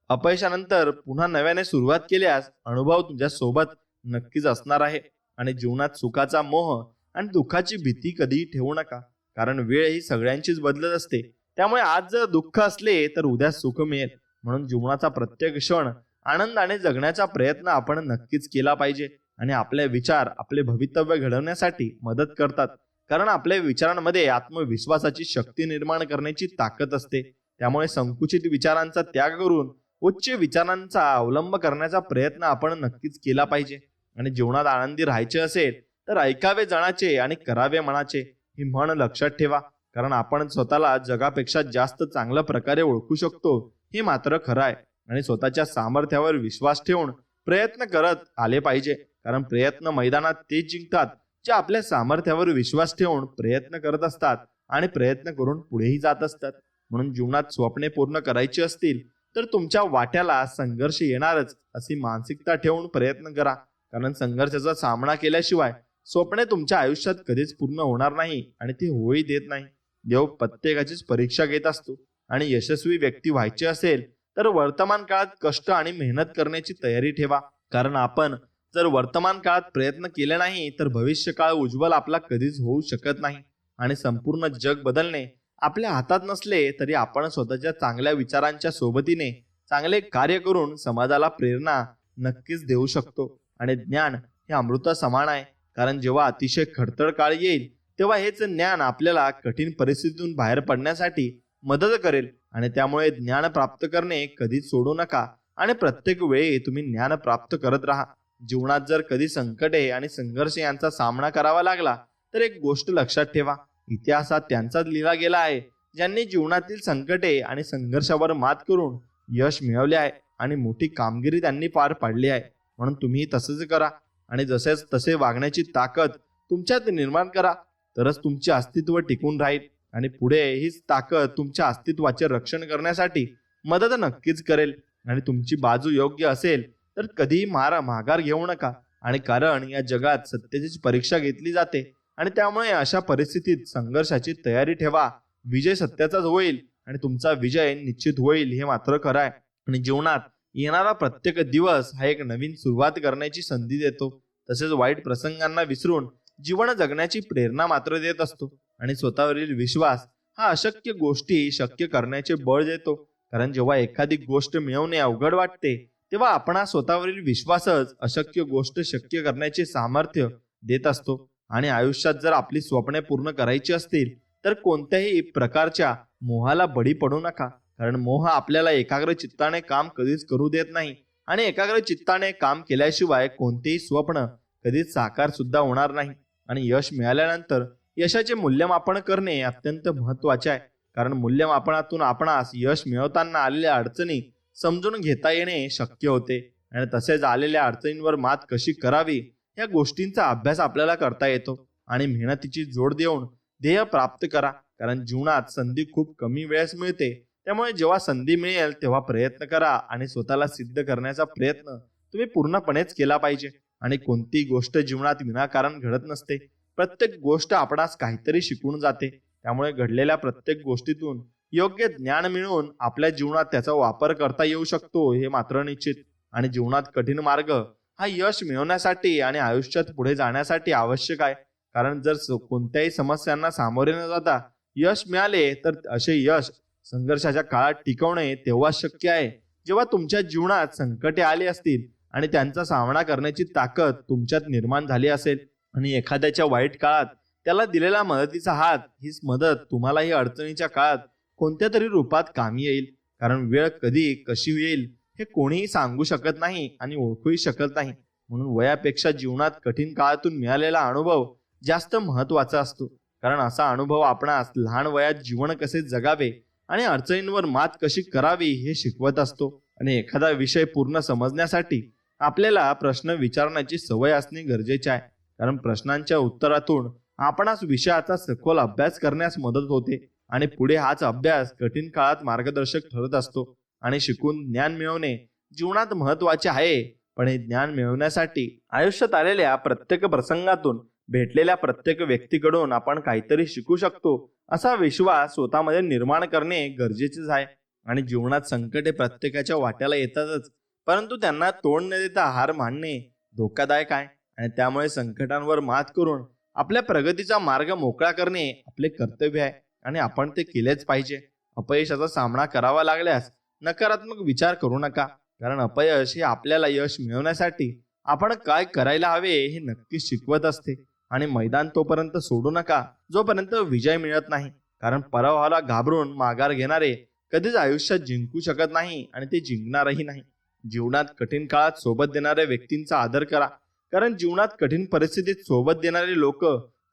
S2: अपयशानंतर पुन्हा नव्याने सुरुवात केल्यास अनुभव तुमच्या सोबत नक्कीच असणार आहे. आणि जीवनात सुखाचा मोह आणि दुःखाची भीती कधीही ठेवू नका, कारण वेळ ही सगळ्यांचीच बदलत असते. त्यामुळे आज जर दुःख असले तर उद्या सुख मिळेल. म्हणून जीवनाचा प्रत्येक क्षण आनंदाने जगण्याचा प्रयत्न आपण नक्कीच केला पाहिजे. आणि आपले विचार आपले भवितव्य घडवण्यासाठी मदत करतात, कारण आपल्या विचारांमध्ये आत्मविश्वासाची शक्ती निर्माण करण्याची ताकद असते. त्यामुळे संकुचित विचारांचा त्याग करून उच्च विचारांचा अवलंब करण्याचा प्रयत्न आपण नक्कीच केला पाहिजे. आणि जीवनात आनंदी राहायचे असेल तर ऐकावे जनाचे आणि करावे मनाचे, ही म्हण लक्षात ठेवा. कारण आपण स्वतःला जगापेक्षा जास्त चांगल्या प्रकारे ओळखू शकतो हे मात्र खरं आहे. आणि स्वतःच्या सामर्थ्यावर विश्वास ठेवून प्रयत्न करत आले पाहिजे, कारण प्रयत्न मैदानात तेच जिंकतात जे आपल्या सामर्थ्यावर विश्वास ठेवून प्रयत्न करत असतात आणि प्रयत्न करून पुढेही जात असतात. म्हणून जीवनात स्वप्ने पूर्ण करायची असतील तर तुमच्या वाट्याला संघर्ष येणारच अशी मानसिकता ठेवून प्रयत्न करा, कारण संघर्षाचा सामना केल्याशिवाय स्वप्ने तुमच्या आयुष्यात कधीच पूर्ण होणार नाही आणि ती होई देत नाही. देव प्रत्येकाचीच परीक्षा घेत असतो आणि यशस्वी व्यक्ती व्हायची असेल तर वर्तमान काळात कष्ट आणि मेहनत करण्याची तयारी ठेवा. कारण आपण जर वर्तमान काळात प्रयत्न केले नाही तर भविष्य काळ उज्ज्वल आपला कधीच होऊ शकत नाही. आणि संपूर्ण जग बदलणे आपल्या हातात नसले तरी आपण स्वतःच्या चांगल्या विचारांच्या सोबतीने चांगले कार्य करून समाजाला प्रेरणा नक्कीच देऊ शकतो. आणि ज्ञान हे अमृता समान आहे, कारण जेव्हा अतिशय खडतर काळ येईल तेव्हा हेच ज्ञान आपल्याला कठीण परिस्थितीतून बाहेर पडण्यासाठी मदत करेल. आणि त्यामुळे ज्ञान प्राप्त करणे कधीच सोडू नका आणि प्रत्येक वेळी तुम्ही ज्ञान प्राप्त करत राहा. जीवनात जर कधी संकटे आणि संघर्ष यांचा सामना करावा लागला तर एक गोष्ट लक्षात ठेवा, इतिहासात त्यांचाच लिहिला गेला आहे ज्यांनी जीवनातील संकटे आणि संघर्षावर मात करून यश मिळवले आहे आणि मोठी कामगिरी त्यांनी पार पाडली आहे. म्हणून तुम्ही तसंच करा आणि जसेच तसे वागण्याची ताकद तुमच्यात निर्माण करा, तरच तुमचे अस्तित्व टिकून राहील. आणि पुढे हीच ताकद तुमच्या अस्तित्वाचे रक्षण करण्यासाठी मदत नक्कीच करेल. आणि तुमची बाजू योग्य असेल तर कधीही माघार घेऊ नका. आणि कारण या जगात सत्तेची परीक्षा घेतली जाते आणि त्यामुळे अशा परिस्थितीत संघर्षाची तयारी ठेवा. विजय सत्याचाच होईल आणि तुमचा विजय निश्चित होईल हे मात्र खरं आहे. आणि जीवनात येणारा प्रत्येक दिवस हा एक नवीन सुरुवात करण्याची संधी देतो. तसेच वाईट प्रसंगांना विसरून जीवन जगण्याची प्रेरणा मात्र देत असतो. आणि स्वतःवरील विश्वास हा अशक्य गोष्टी शक्य करण्याचे बळ देतो. कारण जेव्हा एखादी गोष्ट मिळवणे अवघड वाटते तेव्हा आपण स्वतःवरील विश्वासच अशक्य गोष्ट शक्य करण्याचे सामर्थ्य देत असतो. आणि आयुष्यात जर आपली स्वप्ने पूर्ण करायची असतील तर कोणत्याही प्रकारच्या मोहाला बळी पडू नका, कारण मोह आपल्याला एकाग्र चित्ताने काम कधीच करू देत नाही. आणि एकाग्र चित्ताने काम केल्याशिवाय कोणतेही स्वप्न कधीच साकार सुद्धा होणार नाही. आणि यश मिळाल्यानंतर यशाचे मूल्यमापन करणे अत्यंत महत्वाचे आहे, कारण मूल्यमापनातून आपणास यश मिळवताना आलेल्या अडचणी समजून घेता येणे शक्य होते. आणि तसेच आलेल्या अडचणींवर मात कशी करावी या गोष्टींचा अभ्यास आपल्याला करता येतो. आणि मेहनतीची जोड देऊन ध्येय प्राप्त करा, कारण जीवनात संधी खूप कमी वेळेस मिळते त्यामुळे जेव्हा संधी मिळेल तेव्हा प्रयत्न करा आणि स्वतःला सिद्ध करण्याचा प्रयत्न तुम्ही पूर्णपणेच केला पाहिजे. आणि कोणती गोष्ट जीवनात विनाकारण घडत नसते. प्रत्येक गोष्ट आपणास काहीतरी शिकवून जाते. त्यामुळे घडलेल्या प्रत्येक गोष्टीतून योग्य ज्ञान मिळवून आपल्या जीवनात त्याचा वापर करता येऊ शकतो हे मात्र निश्चित. आणि जीवनात कठीण मार्ग हा यश मिळवण्यासाठी आणि आयुष्यात पुढे जाण्यासाठी आवश्यक आहे. कारण जर कोणत्याही समस्यांना सामोरे न जाता यश मिळाले तर असे यश संघर्षाच्या काळात टिकवणे तेव्हा शक्य आहे जेव्हा तुमच्या जीवनात संकटे आली असतील आणि त्यांचा सामना करण्याची ताकद तुमच्यात निर्माण झाली असेल. आणि एखाद्याच्या वाईट काळात त्याला दिलेला मदतीचा हात, हीच मदत तुम्हालाही अडचणीच्या काळात कोणत्या तरी रूपात कामी येईल. कारण वेळ कधी कशी येईल हे कोणीही सांगू शकत नाही आणि ओळखूही शकत नाही. म्हणून वयापेक्षा जीवनात कठीण काळातून मिळालेला अनुभव जास्त महत्वाचा असतो. कारण असा अनुभव आपणास लहान वयात जीवन कसे जगावे आणि अडचणींवर मात कशी करावी हे शिकवत असतो. आणि एखादा विषय पूर्ण समजण्यासाठी आपल्याला प्रश्न विचारण्याची सवय असणे गरजेचे आहे. कारण प्रश्नांच्या उत्तरातून आपणास विषयाचा सखोल अभ्यास करण्यास मदत होते आणि पुढे हाच अभ्यास कठीण काळात मार्गदर्शक ठरत असतो. आणि शिकून ज्ञान मिळवणे जीवनात महत्वाचे आहे, पण हे ज्ञान मिळवण्यासाठी आयुष्यात आलेल्या प्रत्येक प्रसंगातून भेटलेल्या प्रत्येक व्यक्तीकडून आपण काहीतरी शिकू शकतो असा विश्वास स्वतःमध्ये निर्माण करणे गरजेचेच आहे. आणि जीवनात संकटे प्रत्येकाच्या वाट्याला येतातच, परंतु त्यांना तोंड न देता हार मानणे धोकादायक आहे. आणि त्यामुळे संकटांवर मात करून आपल्या प्रगतीचा मार्ग मोकळा करणे आपले कर्तव्य आहे आणि आपण ते केलेच पाहिजे. अपयशाचा सामना करावा लागल्यास नकारात्मक विचार करू नका. कारण अपयश हे आपल्याला यश मिळवण्यासाठी आपण काय करायला हवे हे नक्कीच शिकवत असते. आणि मैदान तोपर्यंत सोडू नका जोपर्यंत विजय मिळत नाही. कारण पराभवाला घाबरून माघार घेणारे कधीच आयुष्यात जिंकू शकत नाही आणि ते जिंकणारही नाही. जीवनात कठीण काळात सोबत देणाऱ्या व्यक्तींचा आदर करा. कारण जीवनात कठीण परिस्थितीत सोबत देणारे लोक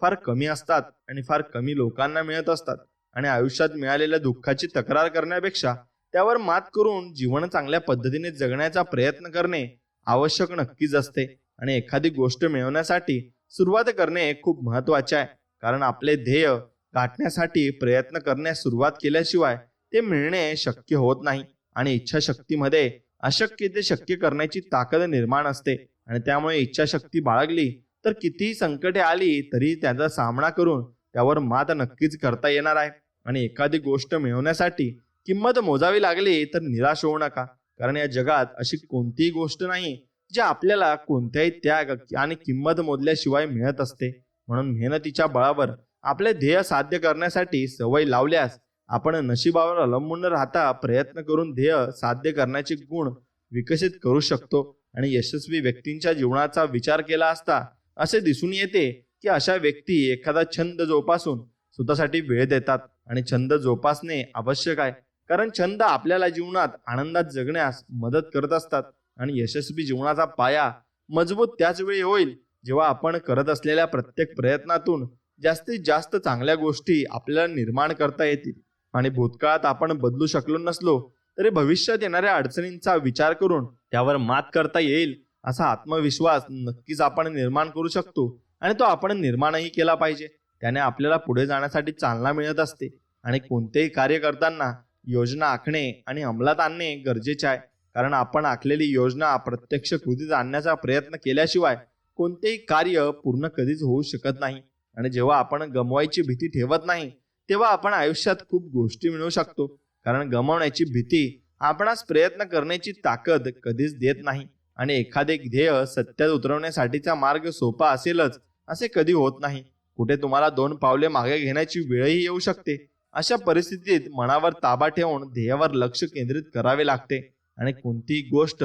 S2: फार कमी असतात आणि फार कमी लोकांना मिळत असतात. आणि आयुष्यात मिळालेल्या दुःखाची तक्रार करण्यापेक्षा त्यावर मात करून जीवन चांगल्या पद्धतीने जगण्याचा प्रयत्न करणे आवश्यक नक्कीच असते. आणि एखादी गोष्ट मिळवण्यासाठी सुरुवात करणे खूप महत्वाचे आहे. कारण आपले ध्येय गाठण्यासाठी प्रयत्न करण्यास सुरुवात केल्याशिवाय ते मिळणे शक्य होत नाही. आणि इच्छाशक्तीमध्ये अशक्य ते शक्य करण्याची ताकद निर्माण असते. आणि त्यामुळे इच्छाशक्ती बाळगली तर कितीही संकटे आली तरी त्याचा सामना करून त्यावर मात नक्कीच करता येणार आहे. आणि एखादी गोष्ट मिळवण्यासाठी किंमत मोजावी लागली तर निराश होऊ नका. कारण या जगात अशी कोणतीही गोष्ट नाही जी आपल्याला कोणत्याही त्याग आणि किंमत मोजल्याशिवाय मिळत असते. म्हणून मेहनतीच्या बळावर आपले ध्येय साध्य करण्यासाठी सवय लावल्यास आपण नशिबावर अवलंबून राहता प्रयत्न करून ध्येय साध्य करण्याचे गुण विकसित करू शकतो. आणि यशस्वी व्यक्तींच्या जीवनाचा विचार केला असता असे दिसून येते की अशा व्यक्ती एखादा छंद जोपासून स्वतःसाठी वेळ देतात. आणि छंद जोपासणे आवश्यक आहे. कारण छंद आपल्याला जीवनात आनंदात जगण्यास मदत करत असतात. आणि यशस्वी जीवनाचा पाया मजबूत त्याच वेळी होईल जेव्हा आपण करत असलेल्या प्रत्येक प्रयत्नातून जास्तीत जास्त चांगल्या गोष्टी आपल्याला निर्माण करता येतील. आणि भूतकाळात आपण बदलू शकलो नसलो तरी भविष्यात येणाऱ्या अडचणींचा विचार करून त्यावर मात करता येईल असा आत्मविश्वास नक्कीच आपण निर्माण करू शकतो. आणि तो आपण निर्माणही केला पाहिजे. त्याने आपल्याला पुढे जाण्यासाठी चालना मिळत असते. आणि कोणतेही कार्य करताना योजना आखणे आणि अंमलात आणणे गरजेचे आहे. कारण आपण आखलेली योजना प्रत्यक्ष कृतीत आणण्याचा प्रयत्न केल्याशिवाय कोणतेही कार्य पूर्ण कधीच होऊ शकत नाही. आणि जेव्हा आपण गमवायची भीती ठेवत नाही तेव्हा आपण आयुष्यात खूप गोष्टी मिळवू शकतो. कारण गमावण्याची भीती आपणास प्रयत्न करण्याची ताकद कधीच देत नाही. आणि एखादे ध्येय सत्यात उतरवण्यासाठीचा मार्ग सोपा असेलच असे कधी होत नाही. कुठे तुम्हाला 2 पावले मागे घेण्याची वेळही येऊ शकते. अशा परिस्थितीत मनावर ताबा ठेवून ध्येयावर लक्ष केंद्रित करावे लागते. आणि कोणतीही गोष्ट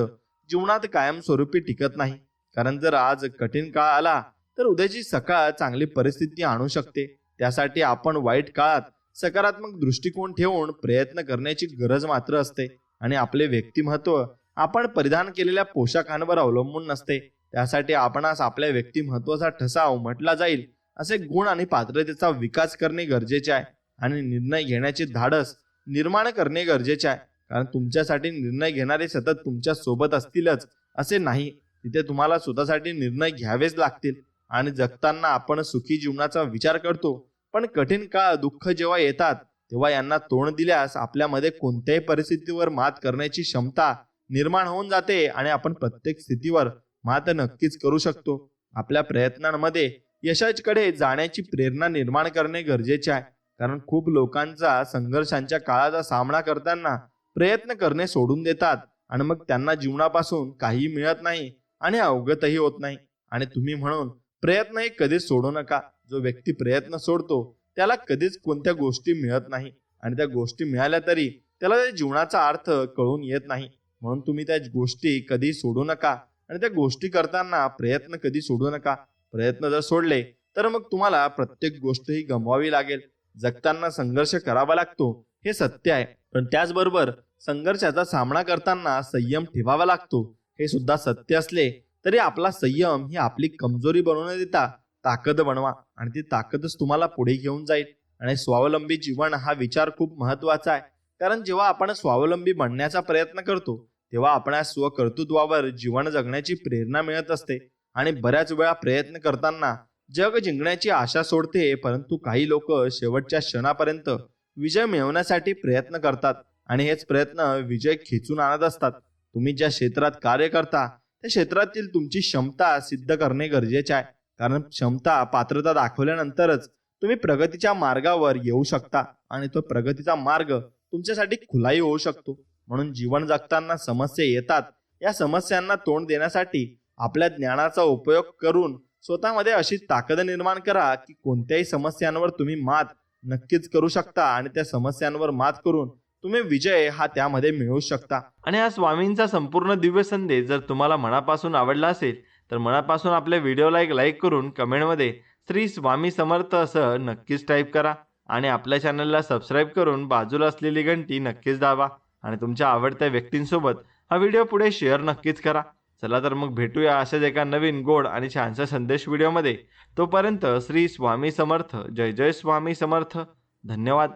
S2: जीवनात कायमस्वरूपी टिकत नाही. कारण जर आज कठीण काळ आला तर उद्याची सकाळ चांगली परिस्थिती आणू शकते. त्यासाठी आपण वाईट काळात सकारात्मक दृष्टिकोन ठेवून प्रयत्न करण्याची गरज मात्र असते. आणि आपले व्यक्तिमत्व आपण परिधान केलेल्या पोशाखांवर अवलंबून नसते. त्यासाठी आपणास आपल्या व्यक्तिमत्वाचा ठसा उमटला जाईल असे गुण आणि पात्रतेचा विकास करणे गरजेचे आहे. आणि निर्णय घेण्याचे धाडस निर्माण करणे गरजेचे आहे. कारण तुमच्यासाठी निर्णय घेणारे सतत तुमच्या सोबत असतीलच असे नाही. तिथे तुम्हाला स्वतःसाठी निर्णय घ्यावेच लागतील. आणि जगताना आपण सुखी जीवनाचा विचार करतो, पण कठीण काळ दुःख जेव्हा येतात तेव्हा यांना तोंड दिल्यास आपल्यामध्ये कोणत्याही परिस्थितीवर मात करण्याची क्षमता निर्माण होऊन जाते आणि आपण प्रत्येक स्थितीवर मात नक्कीच करू शकतो. आपल्या प्रयत्नांमध्ये यशाकडे जाण्याची प्रेरणा निर्माण करणे गरजेचे आहे, कारण खूप लोकांचा संघर्षांच्या काळाचा सामना करताना प्रयत्न करणे सोडून देतात आणि मग त्यांना जीवनापासून काही मिळत नाही आणि अवगतही होत नाही. आणि तुम्ही म्हणून प्रयत्न हे कधीच सोडू नका. जो व्यक्ती प्रयत्न सोडतो त्याला कधीच कोणत्या गोष्टी मिळत नाही आणि त्या गोष्टी मिळाल्या तरी त्याला त्या जीवनाचा अर्थ कळून येत नाही. म्हणून तुम्ही त्या गोष्टी कधी सोडू नका आणि त्या गोष्टी करताना प्रयत्न कधी सोडू नका. प्रयत्न जर सोडले तर मग तुम्हाला प्रत्येक गोष्ट ही गमवावी लागेल. जगताना संघर्ष करावा लागतो हे सत्य आहे, पण त्याचबरोबर संघर्षाचा सामना करताना संयम ठेवावा लागतो हे सुद्धा सत्य असले तरी आपला संयम ही आपली कमजोरी बनवू न देता ताकद बनवा आणि ती ताकदच तुम्हाला पुढे घेऊन जाईल. आणि स्वावलंबी जीवन हा विचार खूप महत्वाचा आहे, कारण जेव्हा आपण स्वावलंबी बनण्याचा प्रयत्न करतो तेव्हा आपल्या स्वकर्तृत्वावर जीवन जगण्याची प्रेरणा मिळत असते. आणि बऱ्याच वेळा प्रयत्न करताना जग जिंकण्याची आशा सोडते, परंतु काही लोक शेवटच्या क्षणापर्यंत विजय मिळवण्यासाठी प्रयत्न करतात आणि हेच प्रयत्न विजय खेचून आणत असतात. तुम्ही ज्या क्षेत्रात कार्य करता त्या क्षेत्रातील तुमची क्षमता सिद्ध करणे गरजेचे आहे, कारण क्षमता पात्रता दाखवल्यानंतरच तुम्ही प्रगतीच्या मार्गावर येऊ शकता आणि तो प्रगतीचा मार्ग तुमच्यासाठी खुलाही होऊ शकतो. म्हणून जीवन जगताना समस्या येतात, या समस्यांना तोंड देण्यासाठी आपल्या ज्ञानाचा उपयोग करून स्वतःमध्ये अशी ताकद निर्माण करा की कोणत्याही समस्यांवर तुम्ही मात नक्कीच करू शकता आणि त्या समस्यांवर मात करून तुम्ही विजय हा त्यामध्ये मिळवू शकता.
S1: आणि हा स्वामींचा संपूर्ण दिव्य संदेश जर तुम्हाला मनापासून आवडला असेल तर मनापासून आपल्या व्हिडिओला एक लाईक करून कमेंटमध्ये श्री स्वामी समर्थ असं नक्कीच टाईप करा आणि आपल्या चॅनलला सबस्क्राईब करून बाजूला असलेली घंटी नक्कीच दाबा आणि तुमच्या आवडत्या व्यक्तींसोबत हा व्हिडिओ पुढे शेअर नक्कीच करा. चला तर मग भेटूया अशाच एका नवीन गोड आणि छानसा संदेश व्हिडिओमध्ये. तोपर्यंत श्री स्वामी समर्थ. जय जय स्वामी समर्थ. धन्यवाद.